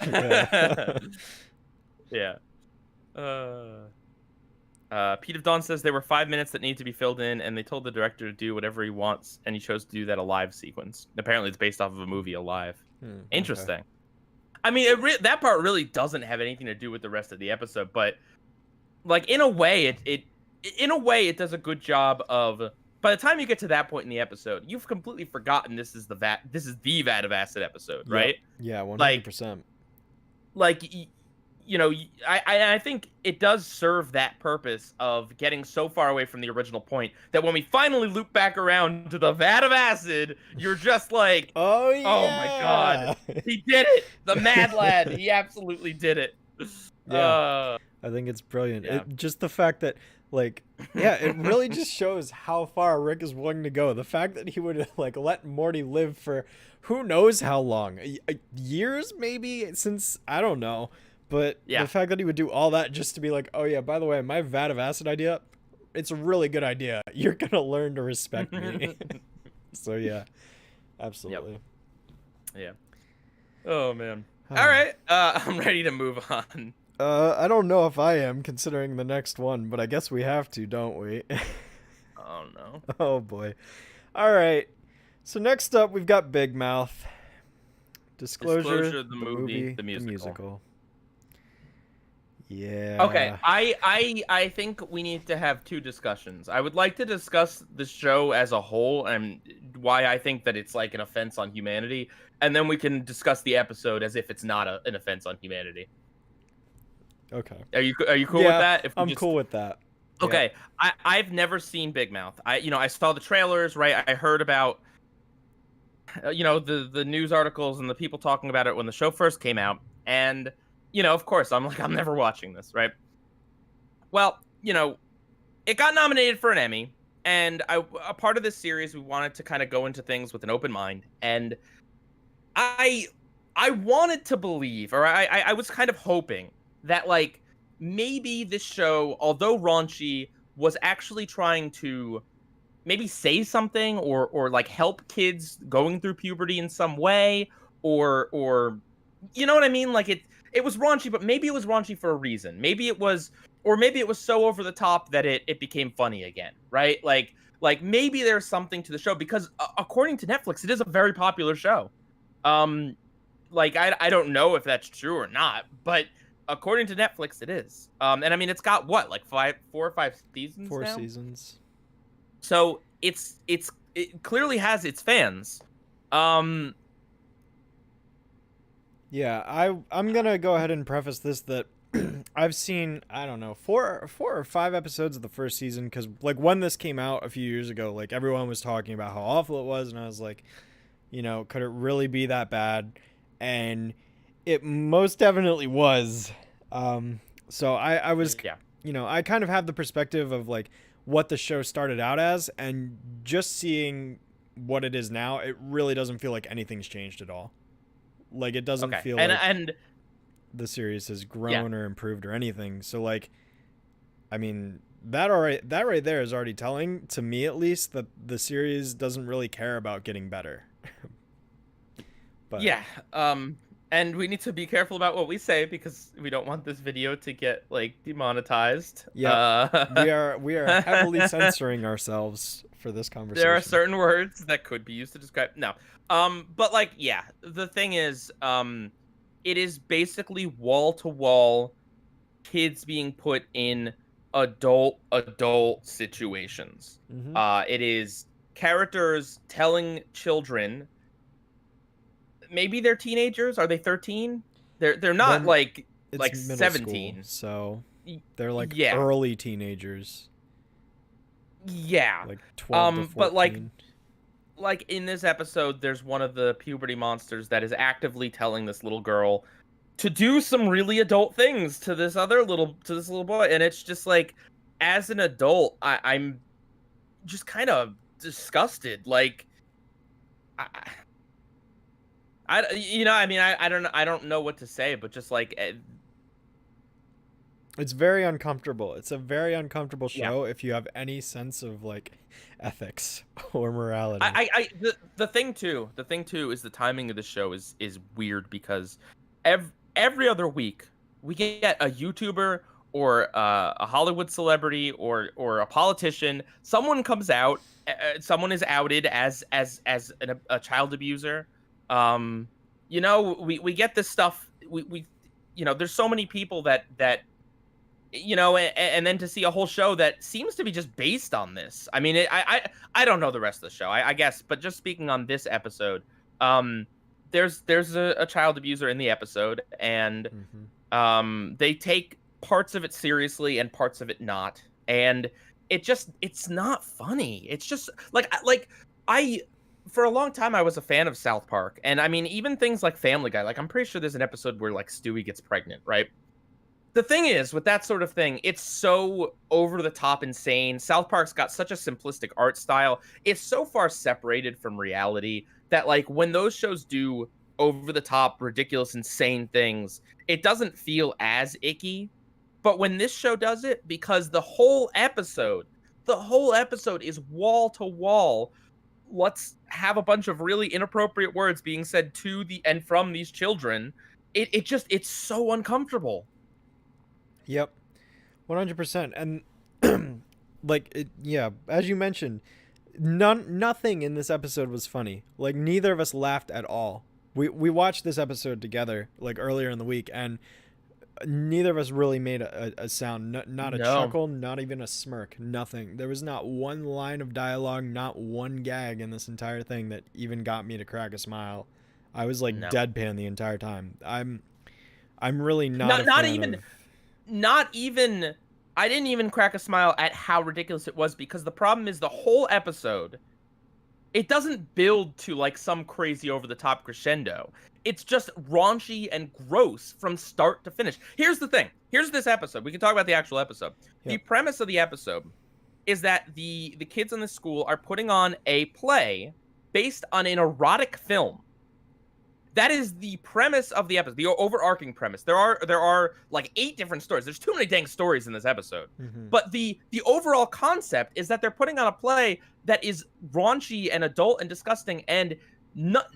yeah. yeah. Pete of Dawn says there were 5 minutes that need to be filled in, and they told the director to do whatever he wants, and he chose to do that Alive sequence. Apparently, it's based off of a movie, Alive. Okay. Interesting. I mean, that part really doesn't have anything to do with the rest of the episode, but like in a way, it does a good job of. By the time you get to that point in the episode, you've completely forgotten this is the vat of acid episode, right? Yeah, 100%. Like I think it does serve that purpose of getting so far away from the original point that when we finally loop back around to the vat of acid, you're just like, oh yeah, oh my god, he did it, the mad lad, he absolutely did it. Yeah, I think it's brilliant. Yeah. Just the fact that like, yeah, it really just shows how far Rick is willing to go. The fact that he would like let Morty live for who knows how long, years maybe, since I don't know. But yeah. The fact that he would do all that just to be like, oh yeah, by the way, my vat of acid idea, it's a really good idea. You're gonna learn to respect me. So yeah, absolutely. Yep. Yeah. Oh man. All right. I'm ready to move on. I don't know if I am, considering the next one, but I guess we have to, don't we? Oh no. Oh boy. All right. So next up, we've got Big Mouth. Disclosure, the movie, the musical. Yeah. Okay, I think we need to have 2 discussions. I would like to discuss the show as a whole and why I think that it's like an offense on humanity, and then we can discuss the episode as if it's not an offense on humanity. Okay. Are you cool with that? I'm cool with that. Okay, yeah. I've never seen Big Mouth. I saw the trailers, right? I heard about the news articles and the people talking about it when the show first came out, and of course, I'm like, I'm never watching this, right? Well, it got nominated for an Emmy, and a part of this series, we wanted to kind of go into things with an open mind, and I wanted to believe, or I was kind of hoping that, like, maybe this show, although raunchy, was actually trying to maybe say something or like help kids going through puberty in some way, or you know what I mean? Like it was raunchy, but maybe it was raunchy for a reason. Maybe it was so over the top that it became funny again, right? Like maybe there's something to the show because according to Netflix, it is a very popular show. Like I don't know if that's true or not, but according to Netflix, it is. And I mean, it's got what, like 4 or 5 seasons 4 now? seasons. So it clearly has its fans. Yeah, I'm gonna go ahead and preface this that I've seen, I don't know, four or five episodes of the first season, because like when this came out a few years ago, like everyone was talking about how awful it was, and I was like, could it really be that bad? And it most definitely was. So I was, Yeah. I kind of have the perspective of like what the show started out as, and just seeing what it is now, it really doesn't feel like anything's changed at all. Like it doesn't Okay. feel And like and the series has yeah. grown or improved or anything. So like, I mean, that right there is already telling to me, at least, that the series doesn't really care about getting better. But Yeah. And we need to be careful about what we say because we don't want this video to get like demonetized. yep, we are heavily censoring ourselves for this There are conversation. certain words that could be used to describe no. But like yeah, the thing is it is basically wall to wall kids being put in adult situations. Mm-hmm. It is characters telling children, maybe they're teenagers, are they 13? They're not They're it's like middle school, 17. so Y- they're like Yeah. early teenagers, Yeah. like 12 to But 14. like in this episode there's one of the puberty monsters that is actively telling this little girl to do some really adult things to this little boy, and it's just like as an adult I'm just kind of disgusted. Like I, I mean I don't know what to say, but just like It's very uncomfortable. It's a very uncomfortable yeah. show if you have any sense of like ethics or morality. The thing too is the timing of the show is weird because every other week we get a YouTuber or a Hollywood celebrity or a politician. Someone comes out, someone is outed as a child abuser. We get this stuff. We there's so many people that and then to see a whole show that seems to be just based on this. I mean, I don't know the rest of the show, I guess, but just speaking on this episode, um, there's a child abuser in the episode, and Mm-hmm. they take parts of it seriously and parts of it not, and it's not funny. It's just like I. For a long time, I was a fan of South Park, and I mean, even things like Family Guy. Like, I'm pretty sure there's an episode where like Stewie gets pregnant, right? The thing is with that sort of thing, it's so over the top insane. South Park's got such a simplistic art style. It's so far separated from reality that like when those shows do over the top ridiculous insane things, it doesn't feel as icky. But when this show does it, because the whole episode is wall to wall, let's have a bunch of really inappropriate words being said to the and from these children. It's so uncomfortable. Yep, 100%. And like yeah, as you mentioned, nothing in this episode was funny. Like neither of us laughed at all. We watched this episode together like earlier in the week, and neither of us really made a sound. Not a No. chuckle, not even a smirk. Nothing. There was not one line of dialogue, not one gag in this entire thing that even got me to crack a smile. I was like No. deadpan the entire time. I'm really not Not a not fan even of. not even I didn't even crack a smile at how ridiculous it was, because the problem is the whole episode, it doesn't build to like some crazy over the top crescendo. It's just raunchy and gross from start to finish. Here's the thing. Here's this episode. We can talk about the actual episode. The Yep. premise of the episode is that the kids in the school are putting on a play based on an erotic film. That is the premise of the episode, the overarching premise. There are like 8 different stories. There's too many dang stories in this episode. Mm-hmm. But the overall concept is that they're putting on a play that is raunchy and adult and disgusting, and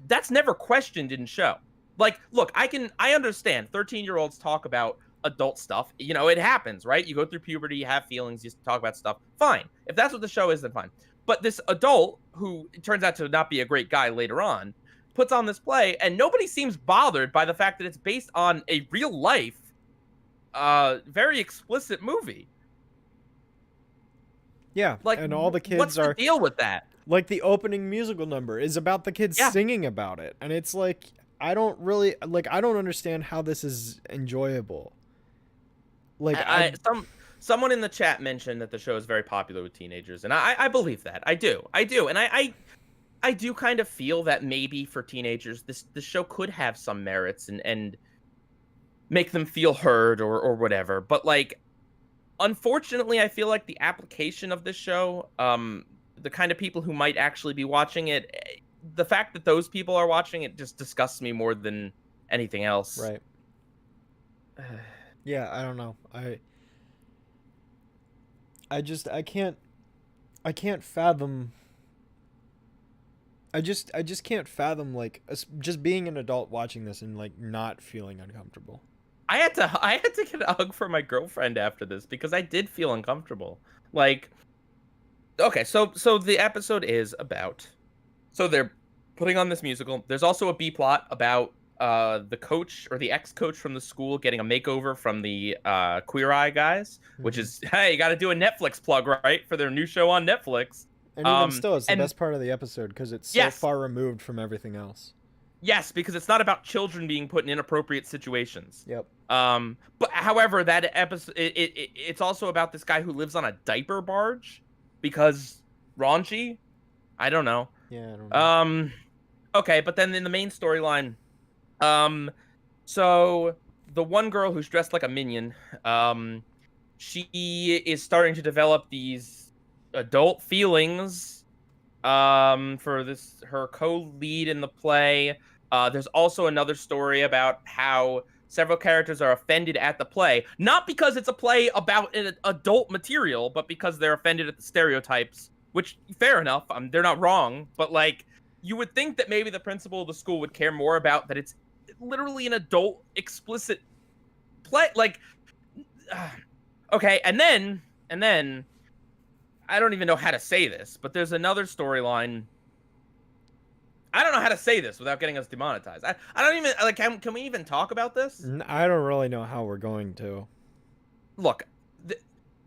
that's never questioned in show. Like, look, I understand 13-year-olds talk about adult stuff. It happens, right? You go through puberty, you have feelings, you talk about stuff. Fine. If that's what the show is, then fine. But this adult, who turns out to not be a great guy later on, puts on this play, and nobody seems bothered by the fact that it's based on a real life, very explicit movie. Yeah, Like, and all the what's kids are the deal with that? like, the opening musical number is about the kids Yeah. singing about it, and it's like, I don't really like. I don't understand how this is enjoyable. Like Someone in the chat mentioned that the show is very popular with teenagers, and I believe that. I do, and I do kind of feel that maybe for teenagers, this show could have some merits and make them feel heard or whatever. But like, unfortunately, I feel like the application of this show, the kind of people who might actually be watching it, the fact that those people are watching it just disgusts me more than anything else. Right. Yeah, I don't know. I can't fathom. I just can't fathom like just being an adult watching this and like not feeling uncomfortable. I had to get a hug from my girlfriend after this because I did feel uncomfortable. Like, okay, so the episode is about, so they're putting on this musical. There's also a B plot about the coach or the ex-coach from the school getting a makeover from the Queer Eye guys, which is, hey, you got to do a Netflix plug, right, for their new show on Netflix. And even still, it's the best part of the episode because it's so far removed from everything else. Yes, because it's not about children being put in inappropriate situations. Yep. But however, that episode, it's also about this guy who lives on a diaper barge because raunchy. I don't know. Yeah, I don't know. Okay, but then in the main storyline, so the one girl who's dressed like a minion, she is starting to develop these adult feelings for this her co-lead in the play. There's also another story about how several characters are offended at the play, not because it's a play about an adult material, but because they're offended at the stereotypes, which fair enough, they're not wrong, but like you would think that maybe the principal of the school would care more about that it's literally an adult explicit play, like okay, and then I don't even know how to say this, but there's another storyline. I don't know how to say this without getting us demonetized. I don't even, like, can we even talk about this? I don't really know how we're going to. Look,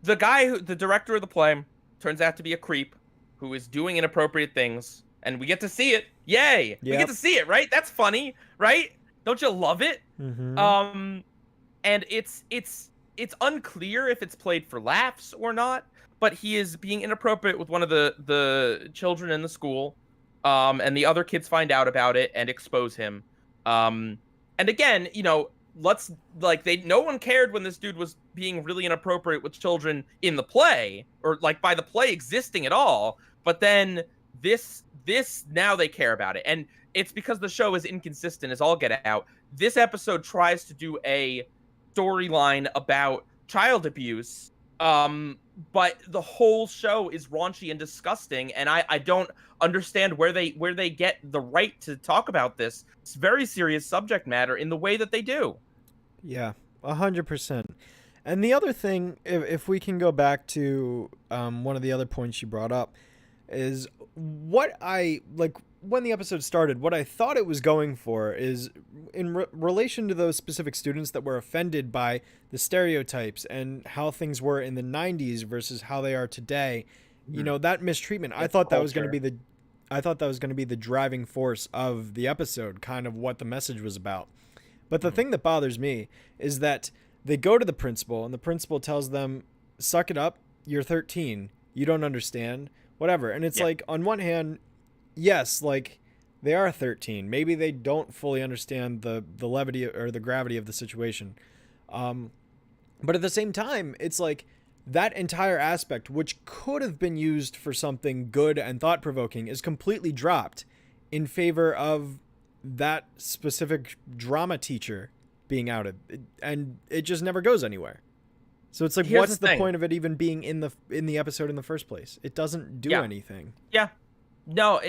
the guy, the director of the play, turns out to be a creep who is doing inappropriate things, and we get to see it. Yay! Yep. We get to see it, right? That's funny, right? Don't you love it? Mm-hmm. And it's unclear if it's played for laughs or not. But he is being inappropriate with one of the children in the school, and the other kids find out about it and expose him. And again, you know, no one cared when this dude was being really inappropriate with children in the play, or like by the play existing at all. But then this now they care about it, and it's because the show is inconsistent as all get out. This episode tries to do a storyline about child abuse. But the whole show is raunchy and disgusting, and I don't understand where they get the right to talk about this. It's very serious subject matter in the way that they do. Yeah, 100%. And the other thing, if we can go back to one of the other points you brought up, is what I like when the episode started. What I thought it was going for is in relation to those specific students that were offended by the stereotypes and how things were in the 90s versus how they are today. You know, that mistreatment. I thought that was going to be the driving force of the episode, kind of what the message was about. But the thing that bothers me is that they go to the principal and the principal tells them, "Suck it up. You're 13. You don't understand. Whatever." And it's like, on one hand, yes, like they are 13. Maybe they don't fully understand the levity or the gravity of the situation. But at the same time, it's like that entire aspect, which could have been used for something good and thought-provoking, is completely dropped in favor of that specific drama teacher being outed. And it just never goes anywhere. So it's like, what's the point of it even being in the episode in the first place? It doesn't do anything. Yeah. No,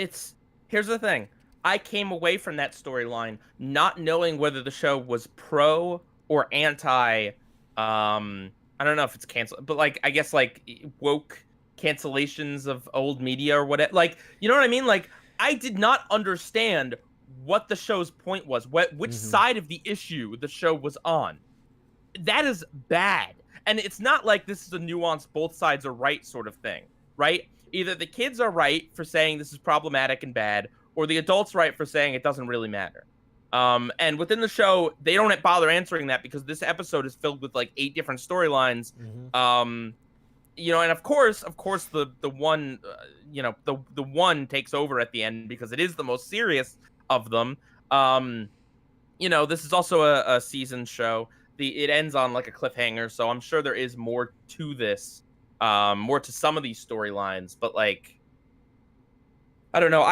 here's the thing. I came away from that storyline not knowing whether the show was pro or anti, I don't know if it's cancel, but like, I guess like woke cancellations of old media or whatever. Like, you know what I mean? Like, I did not understand what the show's point was, which side of the issue the show was on. That is bad. And it's not like this is a nuanced both sides are right sort of thing, right? Either the kids are right for saying this is problematic and bad, or the adults right for saying it doesn't really matter. And within the show, they don't bother answering that because this episode is filled with like 8 different storylines. You know, and of course, the one, you know, the one takes over at the end because it is the most serious of them. You know, this is also a season show. It ends on like a cliffhanger, so I'm sure there is more to this, more to some of these storylines. But like, I don't know.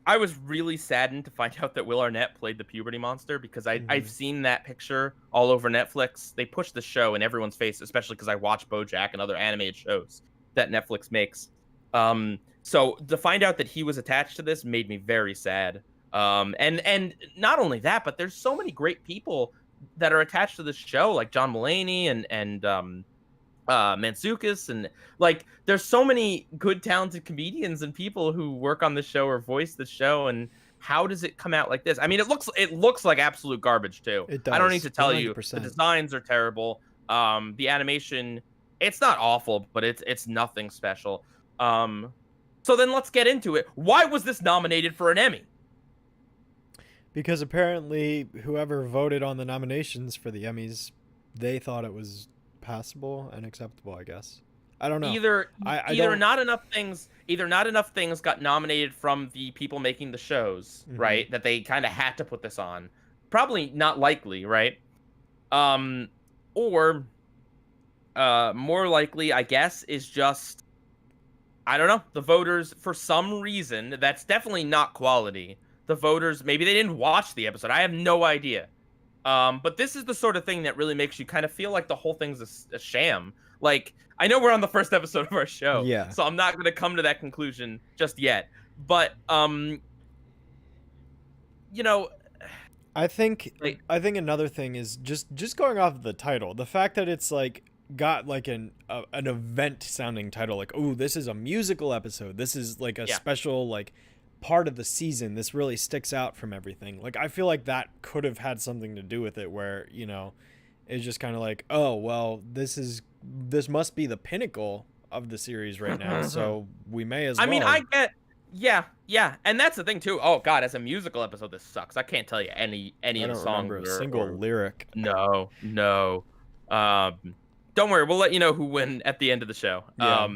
I was really saddened to find out that Will Arnett played the puberty monster because I've seen that picture all over Netflix. They push the show in everyone's face, especially because I watch BoJack and other animated shows that Netflix makes. So to find out that he was attached to this made me very sad. And not only that, but there's so many great people that are attached to this show, like John Mulaney and Mantzoukas, and like there's so many good talented comedians and people who work on the show or voice the show. And how does it come out like this? I mean, it looks like absolute garbage too. It does. I don't need to tell 100%. you the designs are terrible. The animation, it's not awful, but it's nothing special. So then let's get into it. Why was this nominated for an Emmy? Because apparently whoever voted on the nominations for the Emmys, they thought it was passable and acceptable, I guess. I don't know. Either don't... not enough things got nominated from the people making the shows, right? That they kind of had to put this on. Probably not likely, right? Or more likely, I guess, is just, I don't know, the voters, for some reason, that's definitely not quality. The voters, maybe they didn't watch the episode. I have no idea. But this is the sort of thing that really makes you kind of feel like the whole thing's a sham. Like, I know we're on the first episode of our show, yeah, so I'm not going to come to that conclusion just yet. But, you know, I think another thing is just going off of the title, the fact that it's like got like an event sounding title, like, oh, this is a musical episode. This is like a special like part of the season. This really sticks out from everything. Like, I feel like that could have had something to do with it, where, you know, it's just kind of like, oh, well, this must be the pinnacle of the series right now, so we may as well. I mean, I get, yeah, and that's the thing too. Oh God, as a musical episode, this sucks. I can't tell you any of the songs. I don't remember a single lyric. No. Don't worry, we'll let you know who win at the end of the show. Yeah.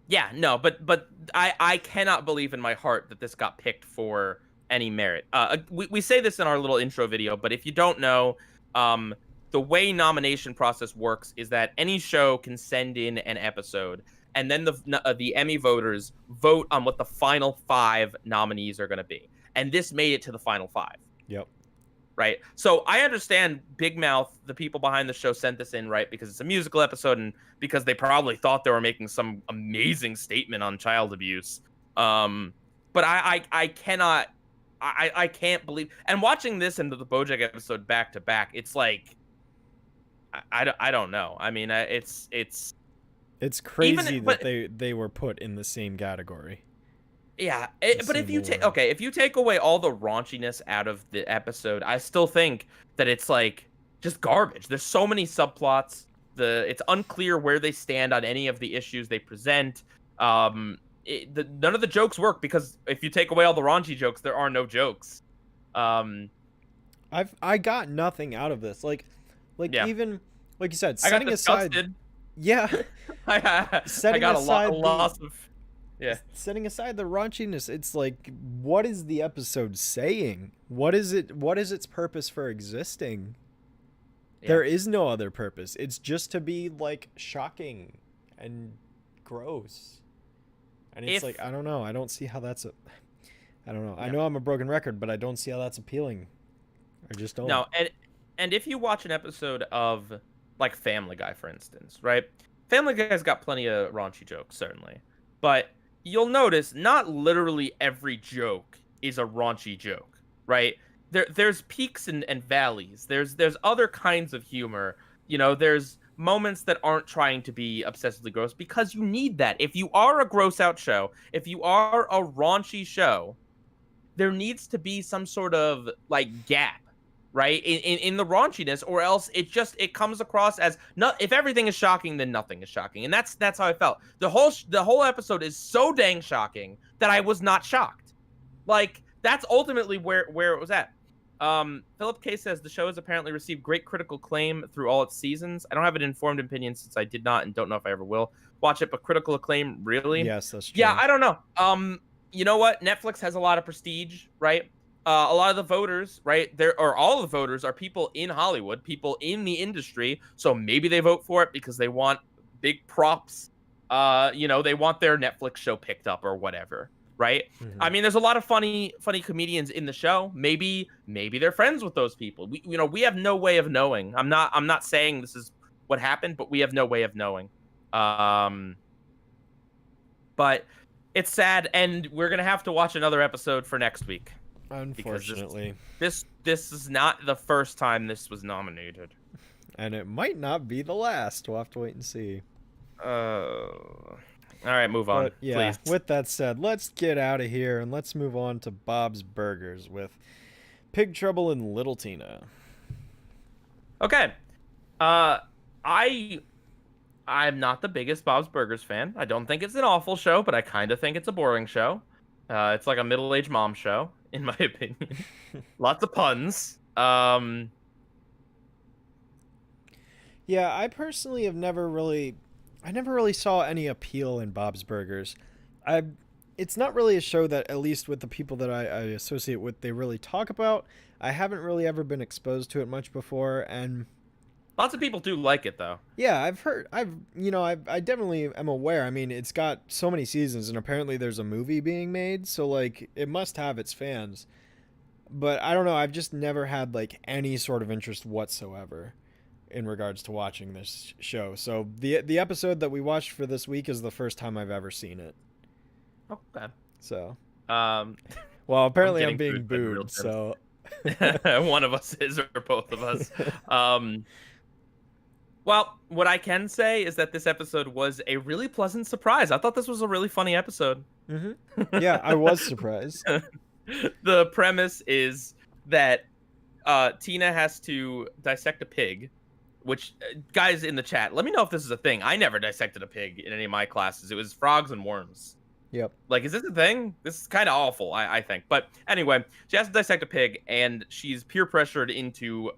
Yeah, no, but I cannot believe in my heart that this got picked for any merit. We say this in our little intro video, but if you don't know, the way nomination process works is that any show can send in an episode, and then the Emmy voters vote on what the final 5 nominees are going to be. And this made it to the final 5. Yep. Right. So I understand Big Mouth, the people behind the show, sent this in, right, because it's a musical episode and because they probably thought they were making some amazing statement on child abuse. But I can't believe, and watching this and the BoJack episode back to back, it's like, I don't know. I mean, it's crazy that they were put in the same category. Yeah, but if you take away all the raunchiness out of the episode, I still think that it's like just garbage. There's so many subplots. It's unclear where they stand on any of the issues they present. None of the jokes work because if you take away all the raunchy jokes, there are no jokes. I got nothing out of this. Like even like you said, setting aside. Yeah, I got a loss of. Yeah. Setting aside the raunchiness, it's like, what is the episode saying? What is its purpose for existing? Yeah. There is no other purpose. It's just to be like shocking and gross. And it's like, I don't know. I don't see how that's I don't know. Yeah. I know I'm a broken record, but I don't see how that's appealing. I just don't. No, and if you watch an episode of like Family Guy, for instance, right? Family Guy's got plenty of raunchy jokes, certainly. But you'll notice not literally every joke is a raunchy joke, right? There's peaks and valleys. There's other kinds of humor. You know, there's moments that aren't trying to be obsessively gross because you need that. If you are a gross out show, if you are a raunchy show, there needs to be some sort of like gap, right? In the raunchiness, or else it comes across as if everything is shocking, then nothing is shocking. And that's how I felt. The whole episode is so dang shocking that I was not shocked. Like, that's ultimately where it was at. Philip K says the show has apparently received great critical acclaim through all its seasons. I don't have an informed opinion since I did not and don't know if I ever will watch it, but critical acclaim, really? Yes, that's true. Yeah, I don't know. You know what? Netflix has a lot of prestige, right? A lot of the voters, right? There, or all of the voters are people in Hollywood, people in the industry. So maybe they vote for it because they want big props. You know, they want their Netflix show picked up or whatever, right? I mean, there's a lot of funny comedians in the show. Maybe they're friends with those people. We have no way of knowing. I'm not saying this is what happened, but we have no way of knowing. But it's sad, and we're gonna have to watch another episode for next week. Unfortunately, this is not the first time this was nominated, and it might not be the last. We'll have to wait and see. All right, move on. But, yeah. Please. With that said, let's get out of here and let's move on to Bob's Burgers with Pig Trouble in Little Tina. Okay. I'm not the biggest Bob's Burgers fan. I don't think it's an awful show, but I kind of think it's a boring show. It's like a middle-aged mom show, in my opinion. Lots of puns. Yeah, I personally have never really saw any appeal in Bob's Burgers. It's not really a show that, at least with the people that I associate with, they really talk about. I haven't really ever been exposed to it much before, and lots of people do like it, though. yeah, I definitely am aware. I mean, it's got so many seasons, and apparently there's a movie being made, so, like, it must have its fans. But I don't know, I've just never had, like, any sort of interest whatsoever in regards to watching this show. So the episode that we watched for this week is the first time I've ever seen it. Okay. So, well, apparently I'm being booed, so one of us is, or both of us. Well, what I can say is that this episode was a really pleasant surprise. I thought this was a really funny episode. Yeah, I was surprised. The premise is that Tina has to dissect a pig, which, guys in the chat, let me know if this is a thing. I never dissected a pig in any of my classes. It was frogs and worms. Yep. Like, is this a thing? This is kind of awful, I think. But anyway, she has to dissect a pig, and she's peer pressured into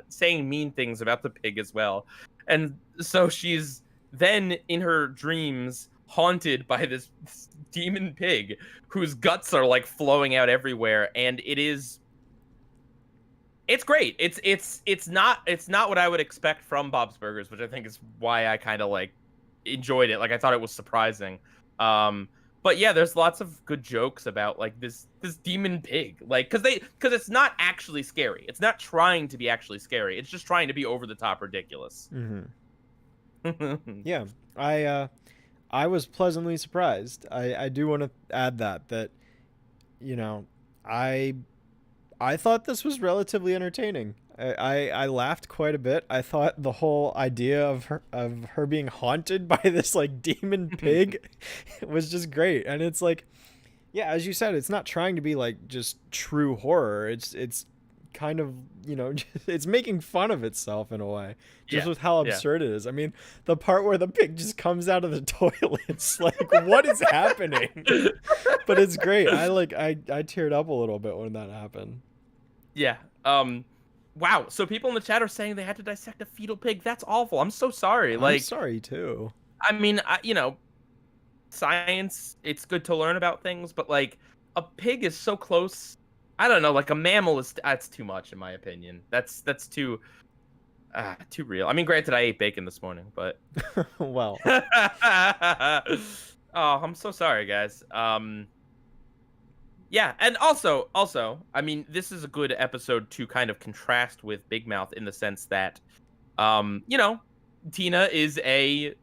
saying mean things about the pig as well. And so she's then, in her dreams, haunted by this demon pig whose guts are, like, flowing out everywhere. And it's great. It's not what I would expect from Bob's Burgers, which I think is why I kind of, like, enjoyed it. Like, I thought it was surprising. But yeah, there's lots of good jokes about, like, this demon pig, like, because it's not actually scary. It's not trying to be actually scary. It's just trying to be over the top ridiculous. Yeah, I was pleasantly surprised. I do want to add that you know, I thought this was relatively entertaining. I laughed quite a bit. I thought the whole idea of her being haunted by this, like, demon pig was just great. And it's like, yeah, as you said, it's not trying to be, like, just true horror. It's kind of, it's making fun of itself in a way, just with how absurd it is. I mean, the part where the pig just comes out of the toilet, it's like, what is happening? But it's great. I teared up a little bit when that happened. Yeah. Wow. So people in the chat are saying they had to dissect a fetal pig. That's awful. I'm so sorry. I'm sorry too. I mean, science, it's good to learn about things, but, like, a pig is so close. I don't know, like, a mammal that's too much in my opinion. That's too real. I mean, granted, I ate bacon this morning, but well. Oh, I'm so sorry, guys. Yeah, and also, I mean, this is a good episode to kind of contrast with Big Mouth in the sense that, Tina is a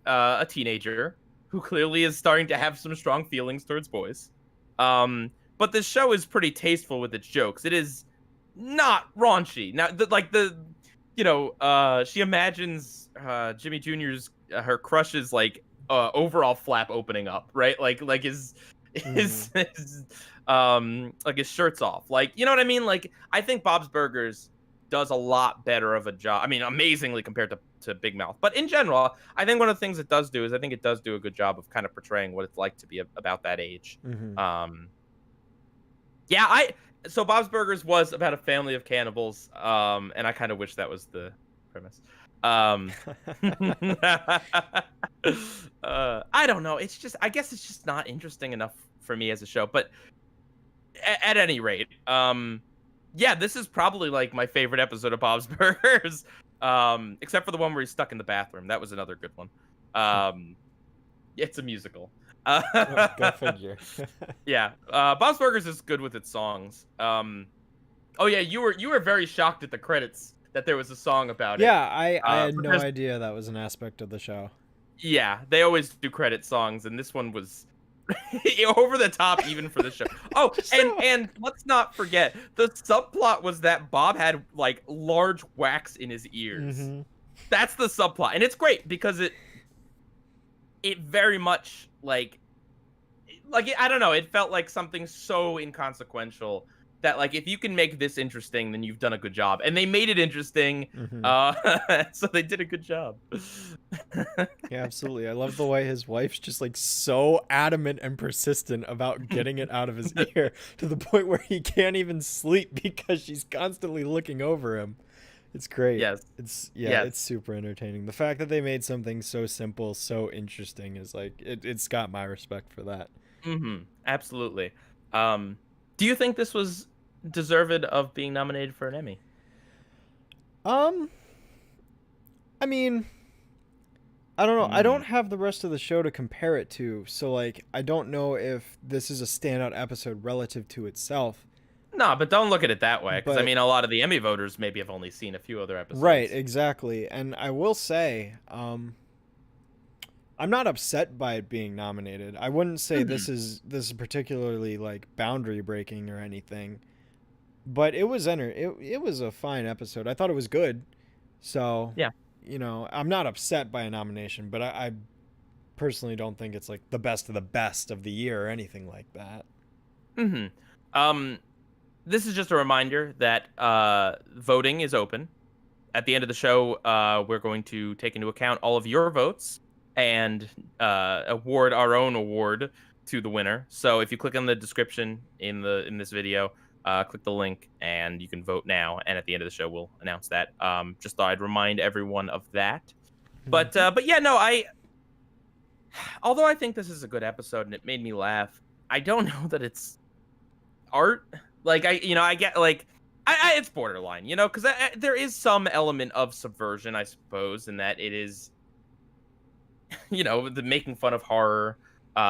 teenager who clearly is starting to have some strong feelings towards boys. But this show is pretty tasteful with its jokes. It is not raunchy. Now, she imagines Jimmy Jr.'s her crush's, like, overall flap opening up, right? Like his shirt's off. Like, you know what I mean? Like, I think Bob's Burgers does a lot better of a job. I mean, amazingly compared to Big Mouth. But in general, I think one of the things it does do is I think it does do a good job of kind of portraying what it's like to be about that age. Yeah, so Bob's Burgers was about a family of cannibals, and I kind of wish that was the premise. Um, I don't know. It's just, I guess it's just not interesting enough for me as a show. But at any rate, yeah, this is probably like my favorite episode of Bob's Burgers, except for the one where he's stuck in the bathroom. That was another good one. It's a musical. Go figure. Yeah, Bob's Burgers is good with its songs. Oh yeah, you were very shocked at the credits that there was a song about it. Yeah, I had no Because idea that was an aspect of the show. yeah, they always do credit songs, and this one was over the top even for the show. Oh, and let's not forget the subplot was that Bob had like large wax in his ears. Mm-hmm. That's the subplot, and it's great because it very much like I don't know, it felt like something so inconsequential that like if you can make this interesting, then you've done a good job. And they made it interesting, so they did a good job. Yeah, absolutely. I love the way his wife's just like so adamant and persistent about getting it out of his ear to the point where he can't even sleep because she's constantly looking over him. It's great. Yes. It's super entertaining. The fact that they made something so simple so interesting is like it's got my respect for that. Absolutely. Do you think this was deserved of being nominated for an Emmy? I mean, I don't know. I don't have the rest of the show to compare it to, so like I don't know if this is a standout episode relative to itself. No, but don't look at it that way, because I But- mean, a lot of the Emmy voters maybe have only seen a few other episodes. Right, exactly. And I will say, I'm not upset by it being nominated. I wouldn't say this is particularly like boundary breaking or anything. But it was it was a fine episode. I thought it was good. So, yeah, you know, I'm not upset by a nomination, but I personally don't think it's like the best of the year or anything like that. This is just a reminder that voting is open. At the end of the show, we're going to take into account all of your votes and award our own award to the winner. So if you click on the description in this video, click the link and you can vote now. And at the end of the show, we'll announce that. Just thought I'd remind everyone of that. But yeah, no, although I think this is a good episode and it made me laugh, I don't know that it's art. Like I get like it's borderline, because there is some element of subversion, I suppose, in that it is, the making fun of horror. But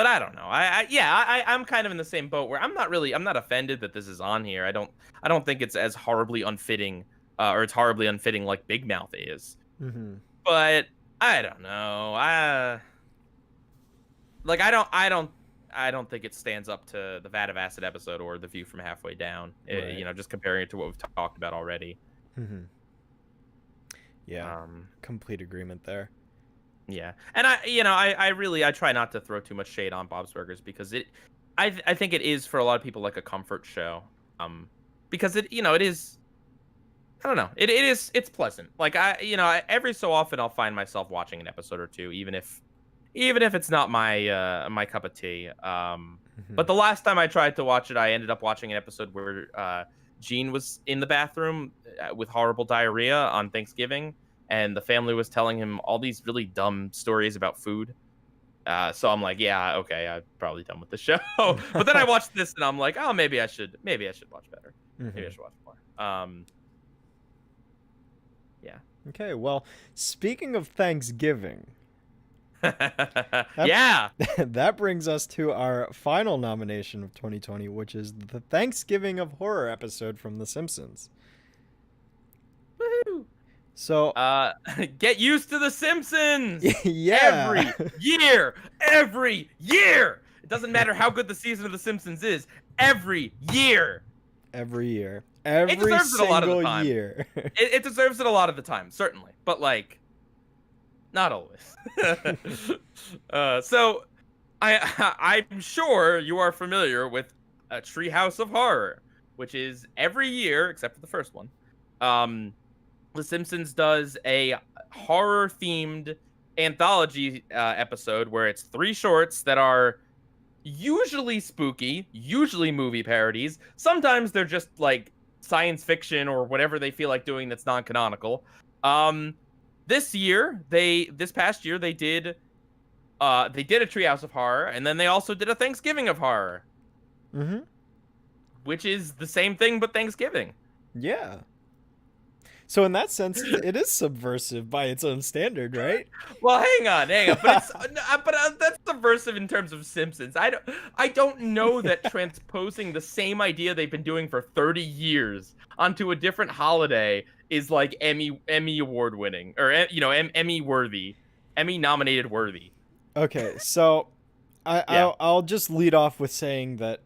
I don't know. I'm kind of in the same boat where I'm not offended that this is on here. I don't think it's as horribly unfitting, or it's horribly unfitting like Big Mouth is. But I don't know. I don't think it stands up to the Vat of Acid episode or The View from Halfway Down. Right. Just comparing it to what we've talked about already. Yeah, complete agreement there. Yeah, and I try not to throw too much shade on Bob's Burgers because I think it is for a lot of people like a comfort show. Because it is, I don't know, it's pleasant. Like every so often I'll find myself watching an episode or two, even if it's not my cup of tea. But the last time I tried to watch it, I ended up watching an episode where Gene was in the bathroom with horrible diarrhea on Thanksgiving, and the family was telling him all these really dumb stories about food. So I'm like, yeah, okay, I'm probably done with the show. But then I watched this, and I'm like, oh, maybe I should watch better. Maybe I should watch more. Yeah. Okay, well, speaking of Thanksgiving, yeah, that brings us to our final nomination of 2020, which is the Thanksgiving of Horror episode from The Simpsons. Woohoo! So, get used to The Simpsons. yeah, every year. It doesn't matter how good the season of The Simpsons is. Every year. Every It deserves it a lot of the single time. year. It deserves it a lot of the time, certainly, but like, not always. So, I'm sure you are familiar with a Treehouse of Horror, which is every year except for the first one. The Simpsons does a horror-themed anthology episode where it's 3 shorts that are usually spooky, usually movie parodies. Sometimes they're just like science fiction or whatever they feel like doing that's non-canonical. This past year they did a Treehouse of Horror, and then they also did a Thanksgiving of Horror. Mm-hmm. Which is the same thing but Thanksgiving. Yeah. So in that sense, it is subversive by its own standard, right? Well, hang on, but that's subversive in terms of Simpsons. I don't know that transposing the same idea they've been doing for 30 years onto a different holiday is like Emmy award winning or Emmy worthy, Emmy nominated worthy. Okay, so I'll just lead off with saying that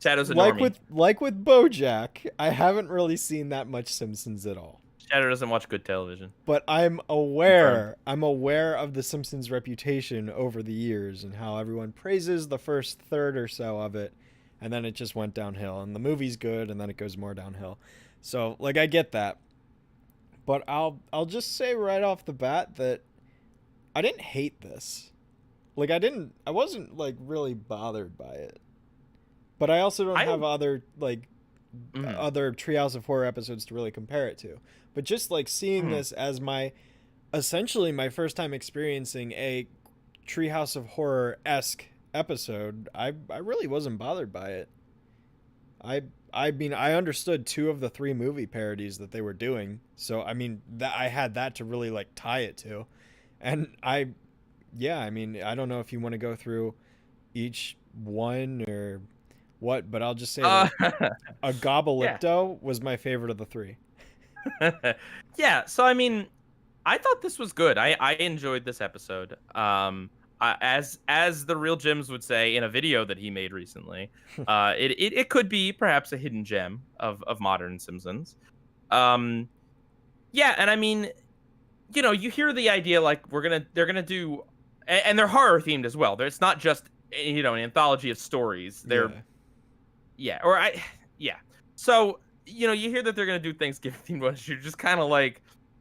Shadow's a normie. Like with BoJack, I haven't really seen that much Simpsons at all. Shadow doesn't watch good television. But I'm aware of the Simpsons' reputation over the years and how everyone praises the first third or so of it, and then it just went downhill. And the movie's good, and then it goes more downhill. So like I get that, but I'll just say right off the bat that I didn't hate this. Like I wasn't like really bothered by it. But I also don't have other other Treehouse of Horror episodes to really compare it to. But just like seeing this as essentially my first time experiencing a Treehouse of Horror-esque episode, I really wasn't bothered by it. I mean I understood 2 of the 3 movie parodies that they were doing, so I mean that I had that to really like tie it to, and I mean I don't know if you want to go through each one or what, but I'll just say that a Gobbleipto was my favorite of the 3. Yeah, so I mean, I thought this was good. I enjoyed this episode. As the real Jims would say in a video that he made recently, it could be perhaps a hidden gem of modern Simpsons. Yeah, and I mean, you hear the idea like they're gonna do, and they're horror themed as well. It's not just an anthology of stories. They're So, you hear that they're going to do Thanksgiving themed ones. You're just kind of like,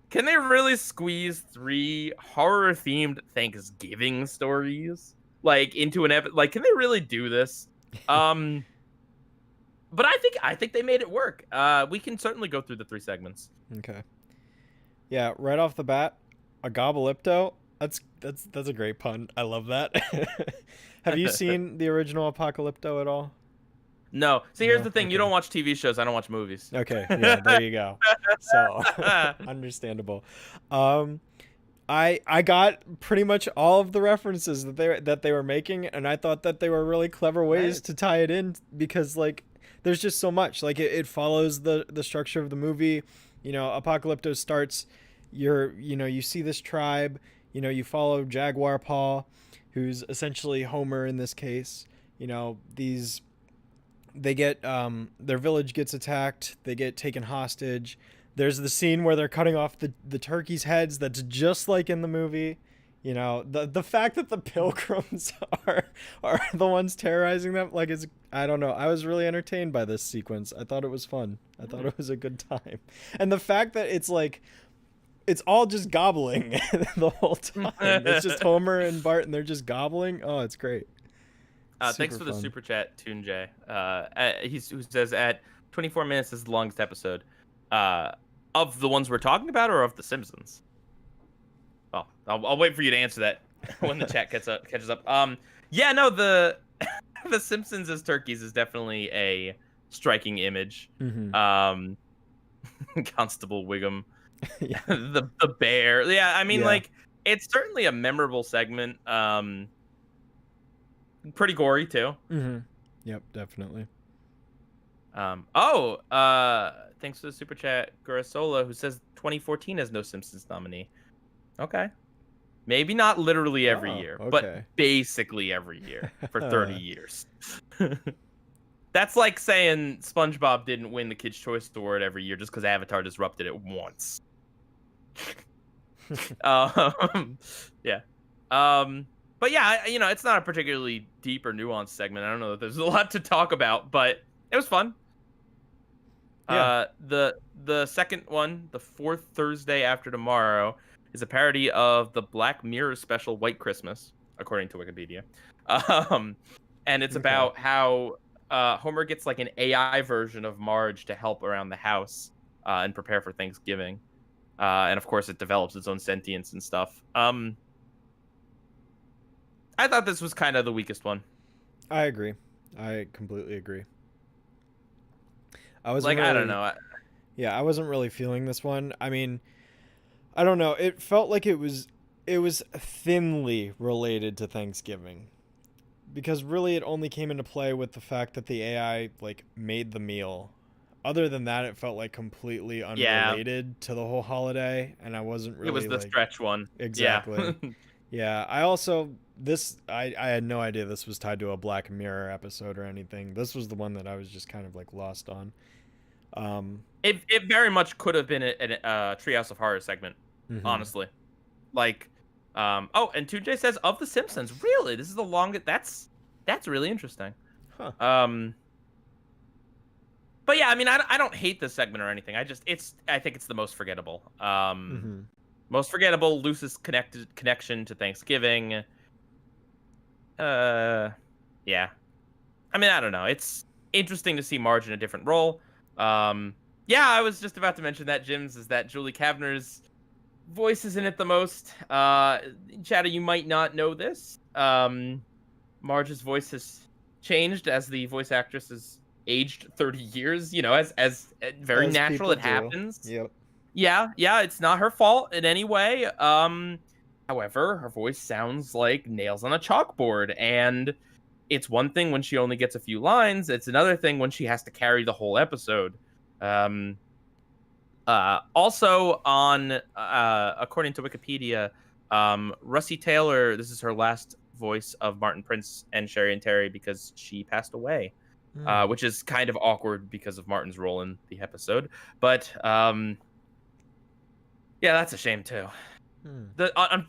can they really squeeze 3 horror themed Thanksgiving stories like into an episode? Like, can they really do this? But I think they made it work. We can certainly go through the 3 segments. Okay. Yeah, right off the bat, a Gobbleipto. That's a great pun. I love that. Have you seen the original Apocalypto at all? No. See, here's the thing. Okay. You don't watch TV shows. I don't watch movies. Okay. Yeah, there you go. So, understandable. I got pretty much all of the references that they were making, and I thought that they were really clever ways to tie it in because, like, there's just so much. Like, it follows the structure of the movie. Apocalypto starts, you see this tribe, you follow Jaguar Paw, who's essentially Homer in this case. They get their village gets attacked, they get taken hostage. There's the scene where they're cutting off the turkeys' heads that's just like in the movie. The fact that the pilgrims are the ones terrorizing them, like, it's, I don't know, I was really entertained by this sequence. I thought it was fun. I thought it was a good time. And the fact that it's like it's all just gobbling the whole time. It's just Homer and Bart and they're just gobbling. Oh, it's great. Thanks for the super chat, Toon J. Who says at 24 minutes is the longest episode. Of the ones we're talking about, or of The Simpsons? Oh, I'll wait for you to answer that when the chat catches up. Yeah, no, the Simpsons as turkeys is definitely a striking image. Mm-hmm. Constable Wiggum, the bear. Yeah, I mean, like, it's certainly a memorable segment. Pretty gory too. Mm-hmm. Yep, definitely. Thanks for the super chat, Gurasola, who says 2014 has no Simpsons nominee. Okay. Maybe not literally every year, but basically every year for 30 years. That's like saying SpongeBob didn't win the Kids' Choice Award every year just because Avatar disrupted it once. Yeah. But yeah, it's not a particularly deep or nuanced segment. I don't know that there's a lot to talk about, but it was fun. Yeah. The second one, the fourth Thursday after tomorrow, is a parody of the Black Mirror special White Christmas. according to Wikipedia. And it's about how Homer gets like an AI version of Marge to help around the house and prepare for Thanksgiving. And of course, it develops its own sentience and stuff. I thought this was kind of the weakest one. I agree. I completely agree. I was like, I don't know. Yeah, I wasn't really feeling this one. I mean, I don't know. It felt like it was thinly related to Thanksgiving. Because really it only came into play with the fact that the AI like made the meal. Other than that, it felt like completely unrelated to the whole holiday, and I wasn't really. It was the stretch one. Exactly. Yeah. I also I had no idea this was tied to a Black Mirror episode or anything. This was the one that I was just kind of like lost on. It very much could have been a Treehouse of Horror segment, honestly. Like, oh, and 2J says of The Simpsons. Really, this is the longest. That's really interesting. Huh. But yeah, I mean, I don't hate this segment or anything. I think it's the most forgettable. Most forgettable, loosest connection to Thanksgiving. Yeah. I mean, I don't know. It's interesting to see Marge in a different role. Yeah, I was just about to mention that, Jim's, is that Julie Kavner's voice is in it the most. Chadda, you might not know this. Marge's voice has changed as the voice actress has aged 30 years, you know, as very natural it happens. Yep. Yeah, it's not her fault in any way. However, her voice sounds like nails on a chalkboard, and it's one thing when she only gets a few lines. It's another thing when she has to carry the whole episode. Also on, according to Wikipedia, Russie Taylor, this is her last voice of Martin Prince and Sherry and Terry because she passed away, which is kind of awkward because of Martin's role in the episode. But yeah, that's a shame too.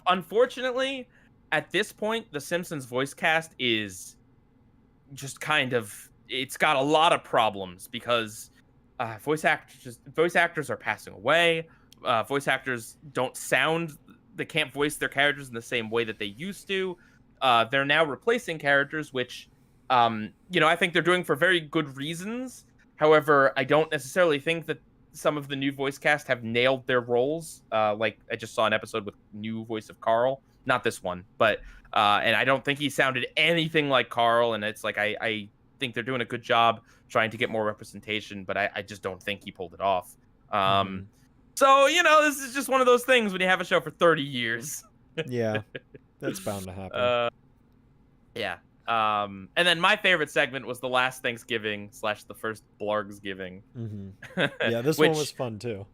Unfortunately, at this point, The Simpsons voice cast is just kind of, it's got a lot of problems because voice actors are passing away. Voice actors they can't voice their characters in the same way that they used to. They're now replacing characters, which, I think they're doing for very good reasons. However, I don't necessarily think that some of the new voice cast have nailed their roles. Like, I just saw an episode with new voice of Carl. Not this one, but and I don't think he sounded anything like Carl. And it's like, I think they're doing a good job trying to get more representation, but I just don't think he pulled it off. So, this is just one of those things when you have a show for 30 years. Yeah, that's bound to happen. Yeah. And then my favorite segment was the last Thanksgiving / the first Blargsgiving. Yeah, this one was fun too.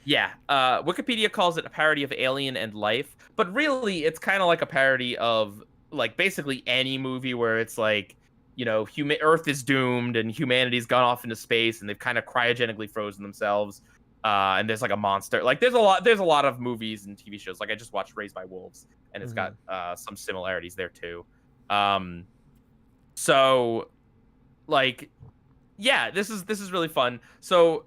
Yeah. Wikipedia calls it a parody of Alien and Life, but really it's kind of like a parody of like basically any movie where it's like, Earth is doomed and humanity's gone off into space and they've kind of cryogenically frozen themselves. And there's like a monster. Like there's a lot of movies and TV shows. Like I just watched Raised by Wolves and it's got some similarities there too. So like, yeah, this is really fun. So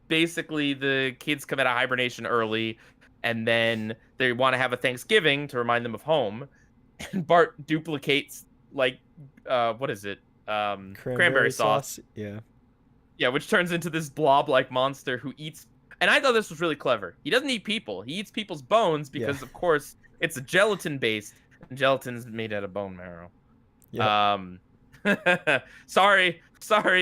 basically the kids come out of hibernation early and then they want to have a Thanksgiving to remind them of home. And Bart duplicates like, what is it? Cranberry sauce. Yeah, which turns into this blob-like monster who eats. And I thought this was really clever. He doesn't eat people. He eats people's bones because, of course, it's a gelatin-based. And gelatin's made out of bone marrow. Sorry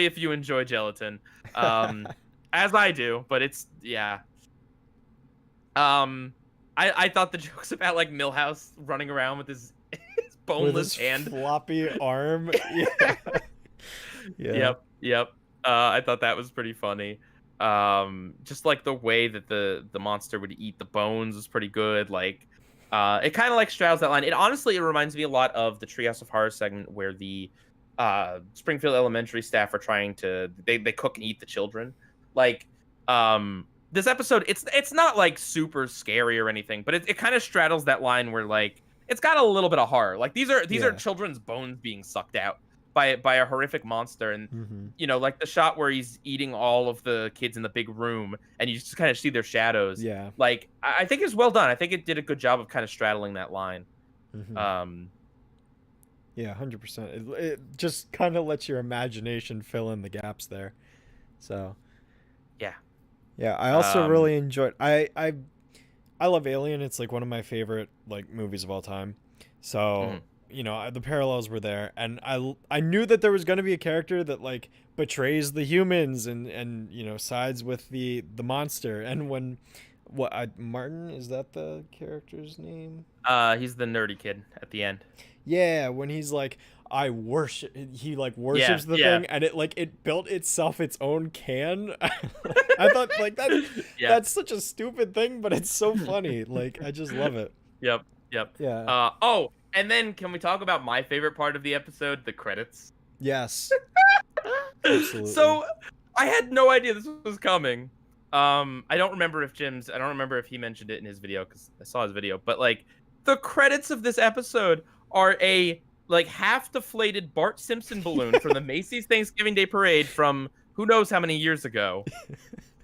if you enjoy gelatin, as I do. But it's I thought the jokes about like Milhouse running around with his boneless hand, floppy arm. Yep. I thought that was pretty funny. Just like the way that the monster would eat the bones was pretty good. Like, it kind of like straddles that line. It reminds me a lot of the Treehouse of Horror segment where the Springfield Elementary staff are trying to they cook and eat the children. Like, this episode, it's not like super scary or anything, but it kind of straddles that line where like it's got a little bit of horror. Like these are children's bones being sucked out by a horrific monster, and like the shot where he's eating all of the kids in the big room and you just kind of see their shadows. Like I think it's well done. I think it did a good job of kind of straddling that line. Mhm. Um, Yeah, 100%. It just kind of lets your imagination fill in the gaps there. So, yeah. yeah, I also Um, really enjoyed I love Alien. It's like one of my favorite like movies of all time. So, mhm. the parallels were there, and I knew that there was going to be a character that like betrays the humans and sides with the monster. And when Martin, is that the character's name? He's the nerdy kid at the end. Yeah, when he's like, I worship, he like Yeah, worships the yeah, thing, and it built itself its own can. I thought like yeah. that's such a stupid thing, but it's so funny. Like I just love it. Yep, yep. Yeah. Oh, and then can we talk about my favorite part of the episode, the credits? Yes. Absolutely. So I had no idea this was coming. I don't remember if he mentioned it in his video because I saw his video, but like the credits of this episode are a like half deflated Bart Simpson balloon from the Macy's Thanksgiving Day Parade from who knows how many years ago,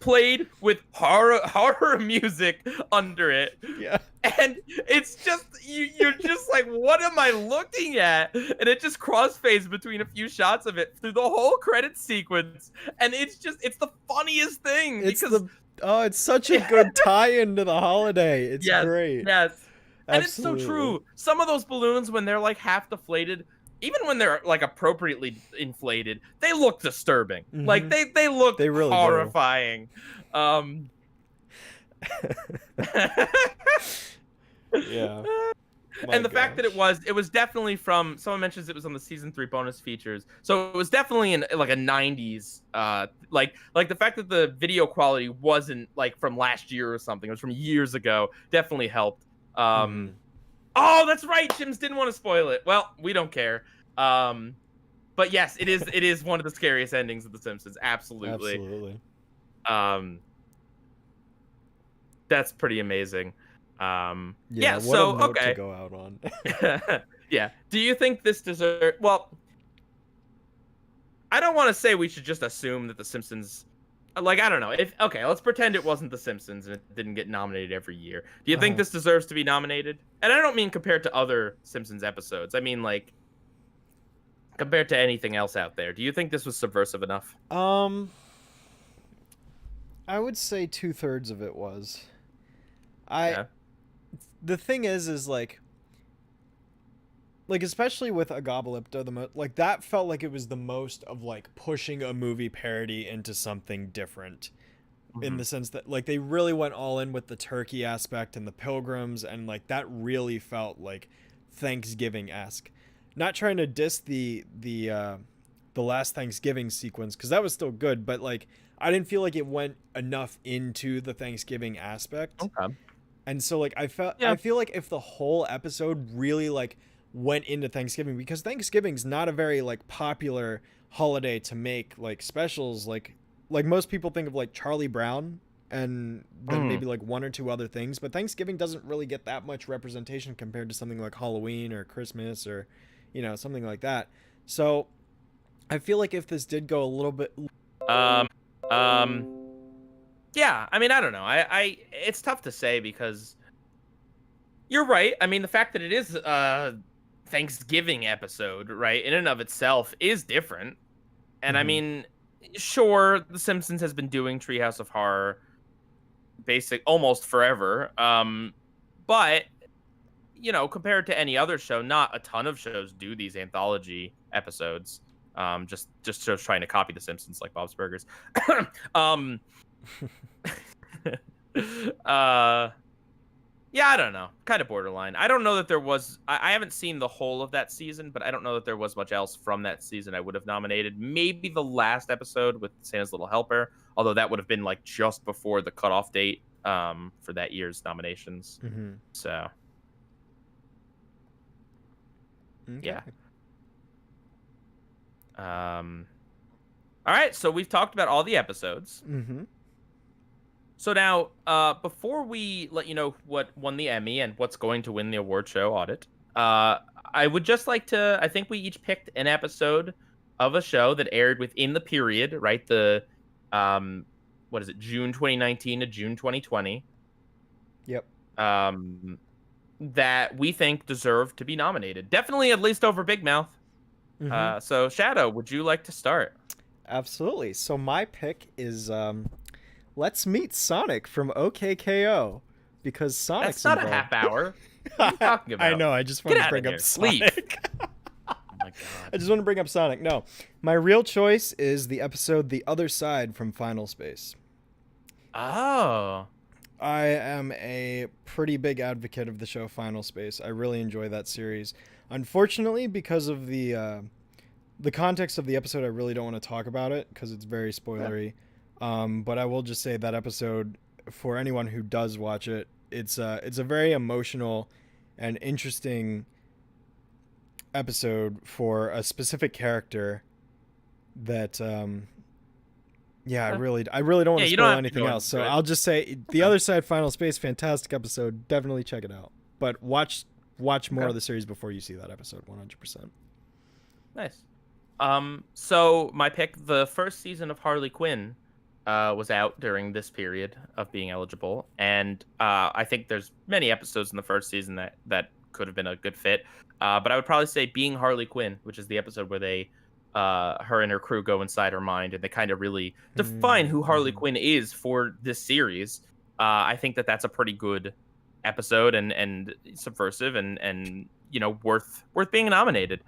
played with horror music under it. Yeah. And it's just you're just like, what am I looking at? And it just crossfades between a few shots of it through the whole credit sequence, and it's the funniest thing It's because it's such a good tie-in to the holiday. It's yes, great. yes, and it's so Absolutely. true. Some of those balloons when they're like half deflated, even when they're like appropriately inflated, they look disturbing. Like Hmm. they look They really do. horrifying. Um Yeah. My and the fact that gosh. it was definitely from someone mentions it was on the season 3 bonus features, so it was definitely in like a 90s like the fact that the video quality wasn't like from last year or something, it was from years ago, definitely helped. Hmm. Oh, that's right, Jims didn't want to spoil it. Well, we don't care. But yes, it is one of the scariest endings of The Simpsons, absolutely. Absolutely. um that's pretty amazing. Yeah, Yeah, what a so note to okay. go out on. Yeah. Do you think this deserves? Well, I don't want to say we should just assume that The Simpsons. Like, I don't know. If okay, let's pretend it wasn't The Simpsons and it didn't get nominated every year. Do you think Uh-huh. this deserves to be nominated? And I don't mean compared to other Simpsons episodes. I mean like compared to anything else out there. Do you think this was subversive enough? Um, I would say 2/3 of it was. I Yeah. The thing is like especially with Agabalipto, like that felt like it was the most of like pushing a movie parody into something different, in Hmm. the sense that like they really went all in with the turkey aspect and the pilgrims, and like that really felt like Thanksgiving-esque. Not trying to diss the last Thanksgiving sequence, because that was still good, but like I didn't feel like it went enough into the Thanksgiving aspect. Okay. And so like Yeah. I feel like if the whole episode really like went into Thanksgiving, because Thanksgiving's not a very like popular holiday to make like specials, like most people think of like Charlie Brown and then Mm. maybe like one or two other things, but Thanksgiving doesn't really get that much representation compared to something like Halloween or Christmas or something like that. So I feel like if this did go a little bit. Um. Um. Yeah. I mean, I don't know. It's tough to say because you're right. I mean, the fact that it is a Thanksgiving episode, right, in and of itself is different. And I Mhm. mean, sure, The Simpsons has been doing Treehouse of Horror basic almost forever. But compared to any other show, not a ton of shows do these anthology episodes. Just shows trying to copy The Simpsons like Bob's Burgers. um, uh, Yeah, I don't know. Kind of borderline. I don't know that there was. I haven't seen the whole of that season, but I don't know that there was much else from that season I would have nominated. Maybe the last episode with Santa's Little Helper, although that would have been like just before the cutoff date for that year's nominations. Mhm. So Okay. yeah. All right. So we've talked about all the episodes. Mhm. So now, before we let you know what won the Emmy and what's going to win the award show Audit, I would just like to. I think we each picked an episode of a show that aired within the period, right? What is it, June 2019 to June 2020. Yep. Um, that we think deserve to be nominated. Definitely at least over Big Mouth. Mm-hmm. So Shadow, would you like to start? Absolutely. So my pick is Let's Meet Sonic from OKKO because That's Sonic's not a involved. half hour. What are you talking I about? know. I just Get wanted to out of bring up here. Leave. Sonic. Oh my god. I just want to bring up Sonic. No, my real choice is the episode The Other Side from Final Space. Oh. I am a pretty big advocate of the show Final Space. I really enjoy that series. Unfortunately, because of the context of the episode, I really don't want to talk about it because it's very spoilery. But I will just say that episode, for anyone who does watch it, it's a very emotional and interesting episode for a specific character that yeah, I really don't want to you don't spoil have to anything go else. So into it. I'll just say The Other Side Final Space, fantastic episode. Definitely check it out. But watch more Okay. of the series before you see that episode 100%. Nice. So my pick, the first season of Harley Quinn, was out during this period of being eligible, and I think there's many episodes in the first season that could have been a good fit. But I would probably say Being Harley Quinn, which is the episode where they, her and her crew go inside her mind, and they kind of really define who Harley Mm-hmm. Quinn is for this series. I think that's a pretty good episode and subversive and worth being nominated.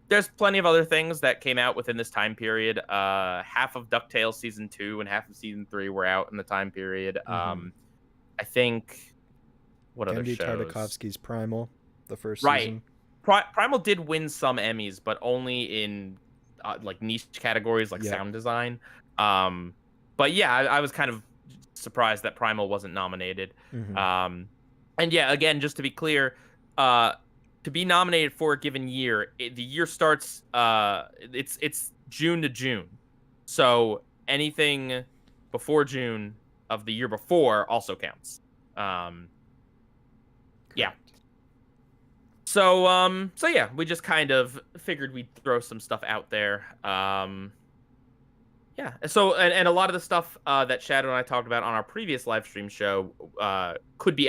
There's plenty of other things that came out within this time period. Half of DuckTales season 2 and half of season 3 were out in the time period. Mm-hmm. I think what other Gendy shows? Tartakovsky's Primal, the first Right. season. Primal did win some Emmys, but only in like niche categories like Yeah. sound design. But yeah, I was kind of surprised that Primal wasn't nominated. Mm-hmm. And yeah, again, just to be clear, to be nominated for a given year, the year starts. It's June to June, so anything before June of the year before also counts. Yeah. Correct. So yeah, we just kind of figured we'd throw some stuff out there. Yeah. So and a lot of the stuff that Shadow and I talked about on our previous live stream show could be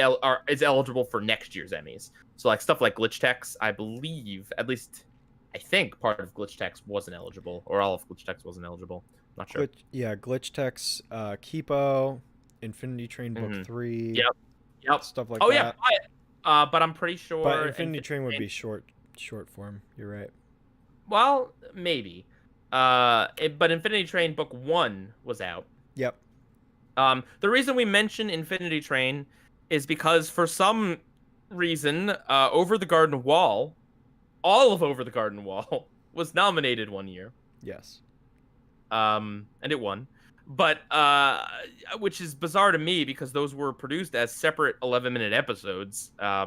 is eligible for next year's Emmys. So like stuff like Glitch Techs, I believe, at least I think part of Glitch Techs wasn't eligible, or all of Glitch Techs wasn't eligible. Not sure. Glitch Techs, Kipo, Infinity Train Book Mhm. 3. Yep. Stuff like Oh that. yeah, but I'm pretty sure. But Infinity Train would be short form. You're right. Well, maybe. But Infinity Train Book 1 was out. Yep. The reason we mention Infinity Train is because for some reason, Over the Garden Wall, all of Over the Garden Wall, was nominated one year. Yes. And it won. But which is bizarre to me because those were produced as separate 11-minute episodes. I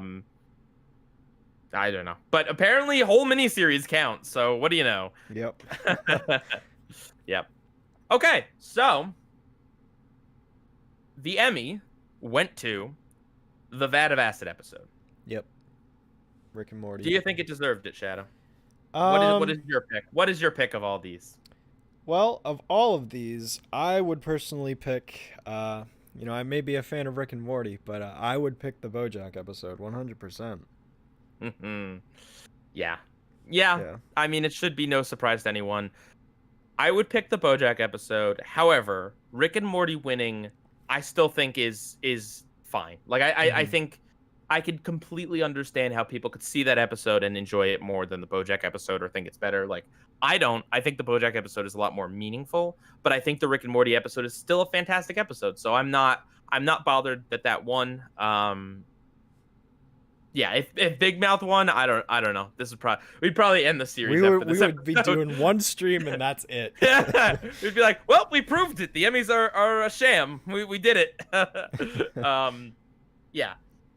don't know. But apparently whole miniseries count, so what do you know? Yep. Yep. Okay, so the Emmy went to the Vat of Acid episode. Yep. Rick and Morty. Do you think it deserved it, Shadow? Um, What is your pick? What is your pick of all these? Well, of all of these, I would personally pick. I may be a fan of Rick and Morty, but I would pick the BoJack episode 100%. Yeah. Yeah. I mean, it should be no surprise to anyone. I would pick the BoJack episode. However, Rick and Morty winning, I still think is fine. Like I think I could completely understand how people could see that episode and enjoy it more than the BoJack episode or think it's better. Like I don't. I think the BoJack episode is a lot more meaningful, but I think the Rick and Morty episode is still a fantastic episode. So I'm not bothered that won. Yeah, if Big Mouth won, I don't know. This is we'd probably end the series. We after this would be episode. doing one stream and that's it. Yeah, we'd be like, well, we proved it. The Emmys are a sham. We did it. Yeah.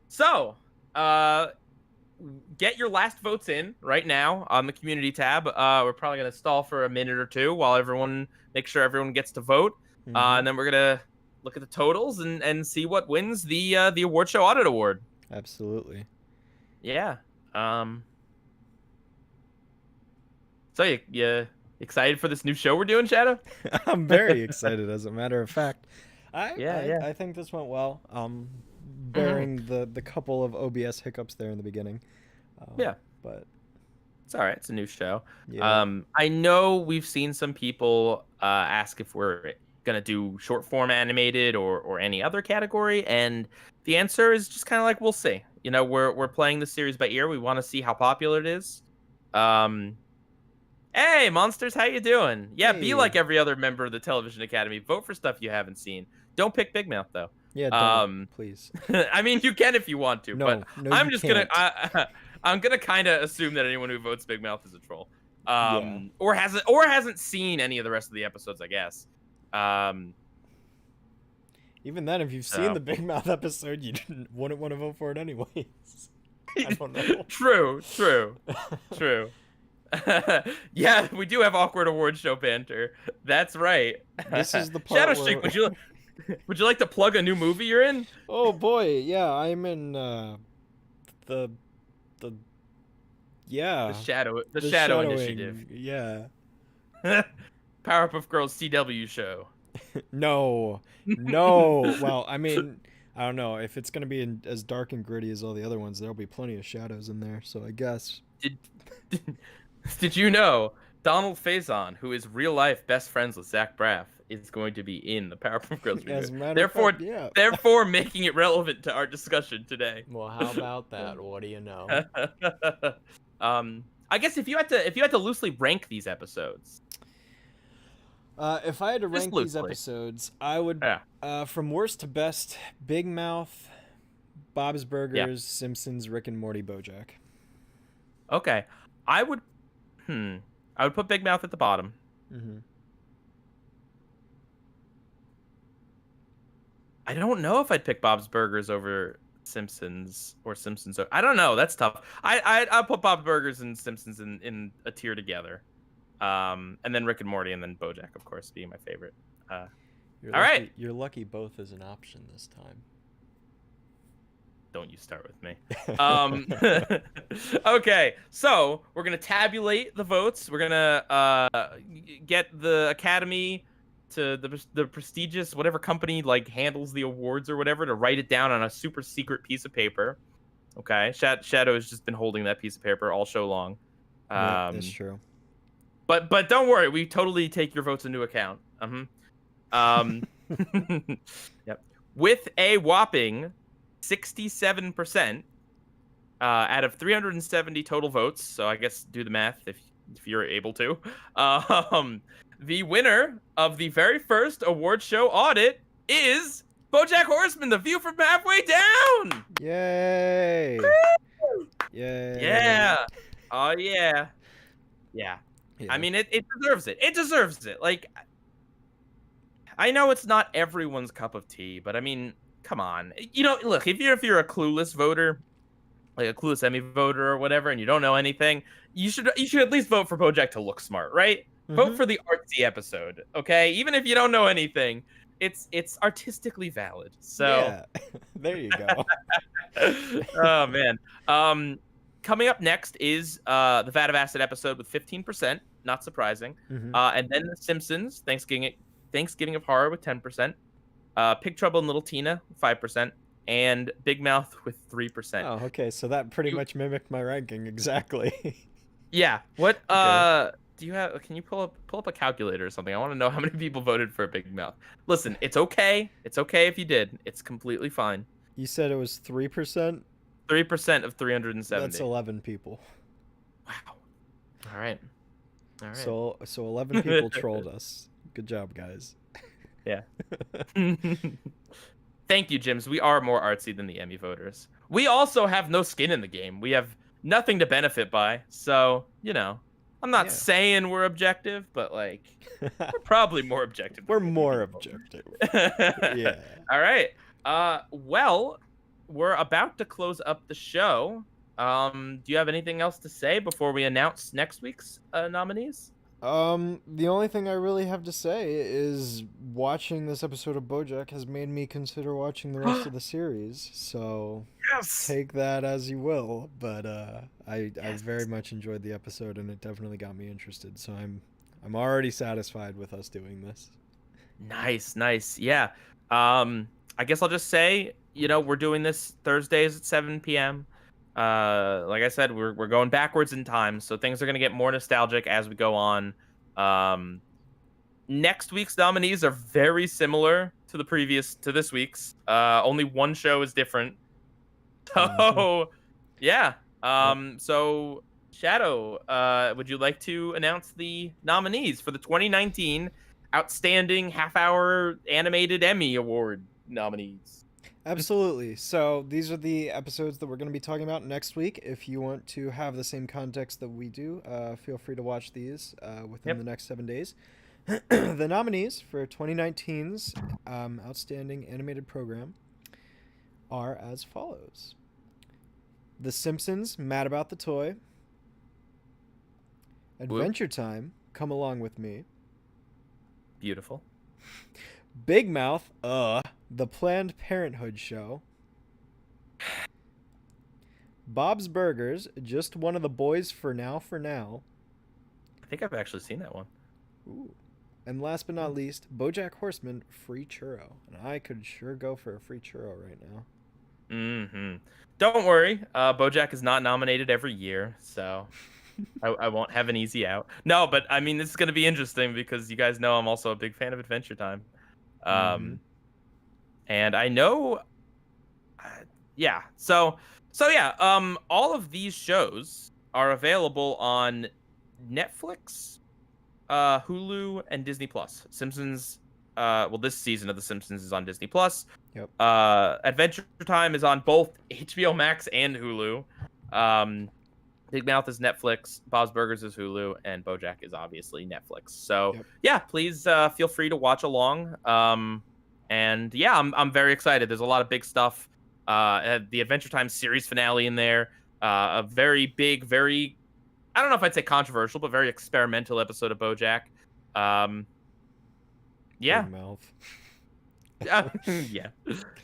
So, get your last votes in right now on the community tab. We're probably gonna stall for a minute or two while make sure everyone gets to vote, and then we're gonna look at the totals and see what wins the award show audit award. Absolutely. Yeah. So you excited for this new show we're doing, Shadow? I'm very excited, as a matter of fact. Yeah. I think this went well. bearing the couple of OBS hiccups there in the beginning. Yeah. But it's all right. It's a new show. yeah. I know we've seen some people ask if we're gonna do short form animated or any other category, and the answer is just kind of like we'll see. You know, we're playing the series by ear. We want to see how popular it is. Hey, Monsters, how you doing? Yeah, be like Hey. every other member of the Television Academy. Vote for stuff you haven't seen. Don't pick Big Mouth though. Yeah, don't, please. I mean, you can if you want to, but No, I'm you just can't. I'm gonna kind of assume that anyone who votes Big Mouth is a troll, Yeah. or hasn't seen any of the rest of the episodes, I guess. Even then, if you've seen the Big Mouth episode, you wouldn't want to vote for it anyways. I don't know. True. Yeah, we do have awkward award show banter. That's right. This is the part Shadow Shake, would you like to plug a new movie you're in? Oh boy, yeah, I'm in the Shadow Initiative. Yeah. Powerpuff Girls CW show. No. Well, I mean, I don't know if it's gonna be as dark and gritty as all the other ones. There'll be plenty of shadows in there, so I guess. Did you know Donald Faison, who is real life best friends with Zach Braff, is going to be in the Powerpuff Girls movie? Therefore, making it relevant to our discussion today. Well, how about that? What do you know? I guess if you had to loosely rank these episodes. If I had to rank these loosely. episodes, I would from worst to best: Big Mouth, Bob's Burgers, Simpsons, Rick and Morty, BoJack. Okay, I would put Big Mouth at the bottom. Mm-hmm. I don't know if I'd pick Bob's Burgers over Simpsons or Simpsons. I don't know. That's tough. I'll put Bob's Burgers and Simpsons in a tier together. And then Rick and Morty, and then BoJack, of course, being my favorite. Right. You're lucky both is an option this time. Don't you start with me. Okay, so we're gonna tabulate the votes. We're gonna get the Academy to the prestigious whatever company like handles the awards or whatever to write it down on a super secret piece of paper. Okay, Shadow has just been holding that piece of paper all show long. Yeah, that's true. But don't worry, we totally take your votes into account. Yep. With a whopping 67% out of 370 total votes. So I guess do the math if you're able to. The winner of the very first award show audit is BoJack Horseman: The View from Halfway Down. Yay! Yay! Yeah. Oh yeah. Yeah. I mean, it deserves it. It deserves it. Like, I know it's not everyone's cup of tea, but I mean, come on. You know, look, if you're a clueless voter, like a clueless Emmy voter or whatever, and you don't know anything, you should at least vote for BoJack to look smart, right? Mm-hmm. Vote for the artsy episode, okay? Even if you don't know anything, it's artistically valid. So yeah. There you go. Oh man. Coming up next is the Vat of Acid episode with 15%, not surprising. Mm-hmm. And then The Simpsons, Thanksgiving of Horror with 10%. Big Trouble in Little Tina, 5%, and Big Mouth with 3%. Oh, okay. So that pretty much mimicked my ranking exactly. Yeah. What? Okay. Do you have? Can you pull up a calculator or something? I want to know how many people voted for Big Mouth. Listen, it's okay. It's okay if you did. It's completely fine. You said it was 3%. 3% of 370. That's 11 people. Wow. All right. So 11 people trolled us. Good job, guys. Yeah. Thank you, Jims. We are more artsy than the Emmy voters. We also have no skin in the game. We have nothing to benefit by. So, you know, I'm not saying we're objective, but like, we're probably more objective. We're more objective. Yeah. All right. Well, we're about to close up the show. Do you have anything else to say before we announce next week's nominees? The only thing I really have to say is watching this episode of BoJack has made me consider watching the rest of the series. So take that as you will. But I very much enjoyed the episode, and it definitely got me interested. So I'm already satisfied with us doing this. Nice. Yeah. I guess I'll just say we're doing this Thursdays at 7 p.m. Like I said, we're going backwards in time, so things are gonna get more nostalgic as we go on. Next week's nominees are very similar to this week's. Only one show is different. So, yeah. So Shadow, would you like to announce the nominees for the 2019 Outstanding Half-Hour Animated Emmy Award nominees? Absolutely. So these are the episodes that we're going to be talking about next week. If you want to have the same context that we do, feel free to watch these within the next 7 days. The nominees for 2019's Outstanding Animated Program are as follows: The Simpsons, Mad About the Toy; Adventure Time, Come Along With Me; Beautiful. Big Mouth, The Planned Parenthood Show; Bob's Burgers, Just One of the Boys for Now. I think I've actually seen that one. Ooh. And last but not least, BoJack Horseman, Free Churro. And I could sure go for a free churro right now. Mm-hmm. Don't worry, BoJack is not nominated every year, so I won't have an easy out. No, but I mean, this is going to be interesting because you guys know I'm also a big fan of Adventure Time. And I know, yeah. So yeah. All of these shows are available on Netflix, Hulu, and Disney Plus. Simpsons. Well, this season of The Simpsons is on Disney Plus. Yep. Adventure Time is on both HBO Max and Hulu. Big Mouth is Netflix, Bob's Burgers is Hulu, and BoJack is obviously Netflix. So yeah, please feel free to watch along. And yeah, I'm very excited. There's a lot of big stuff. The Adventure Time series finale in there. A very big, very, I don't know if I'd say controversial, but very experimental episode of BoJack. Yeah. Big Mouth. Yeah.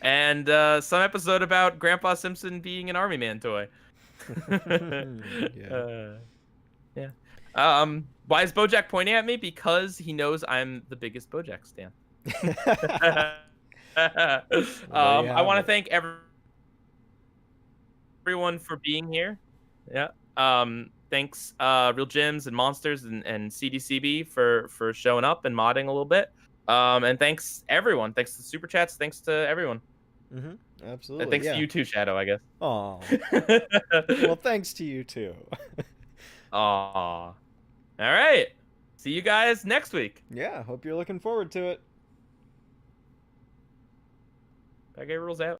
And some episode about Grandpa Simpson being an Army Man toy. Yeah. Why is BoJack pointing at me? Because he knows I'm the biggest BoJack stan. I want to thank everyone for being here. Yeah. Thanks, Real Gyms and Monsters and CDCB for showing up and modding a little bit. And thanks everyone. Thanks to the super chats. Thanks to everyone. Absolutely. Thanks to you too, Shadow, I guess. Aw. Well, thanks to you too. Aw. All right. See you guys next week. Yeah, hope you're looking forward to it. PIEGUYRULZ out.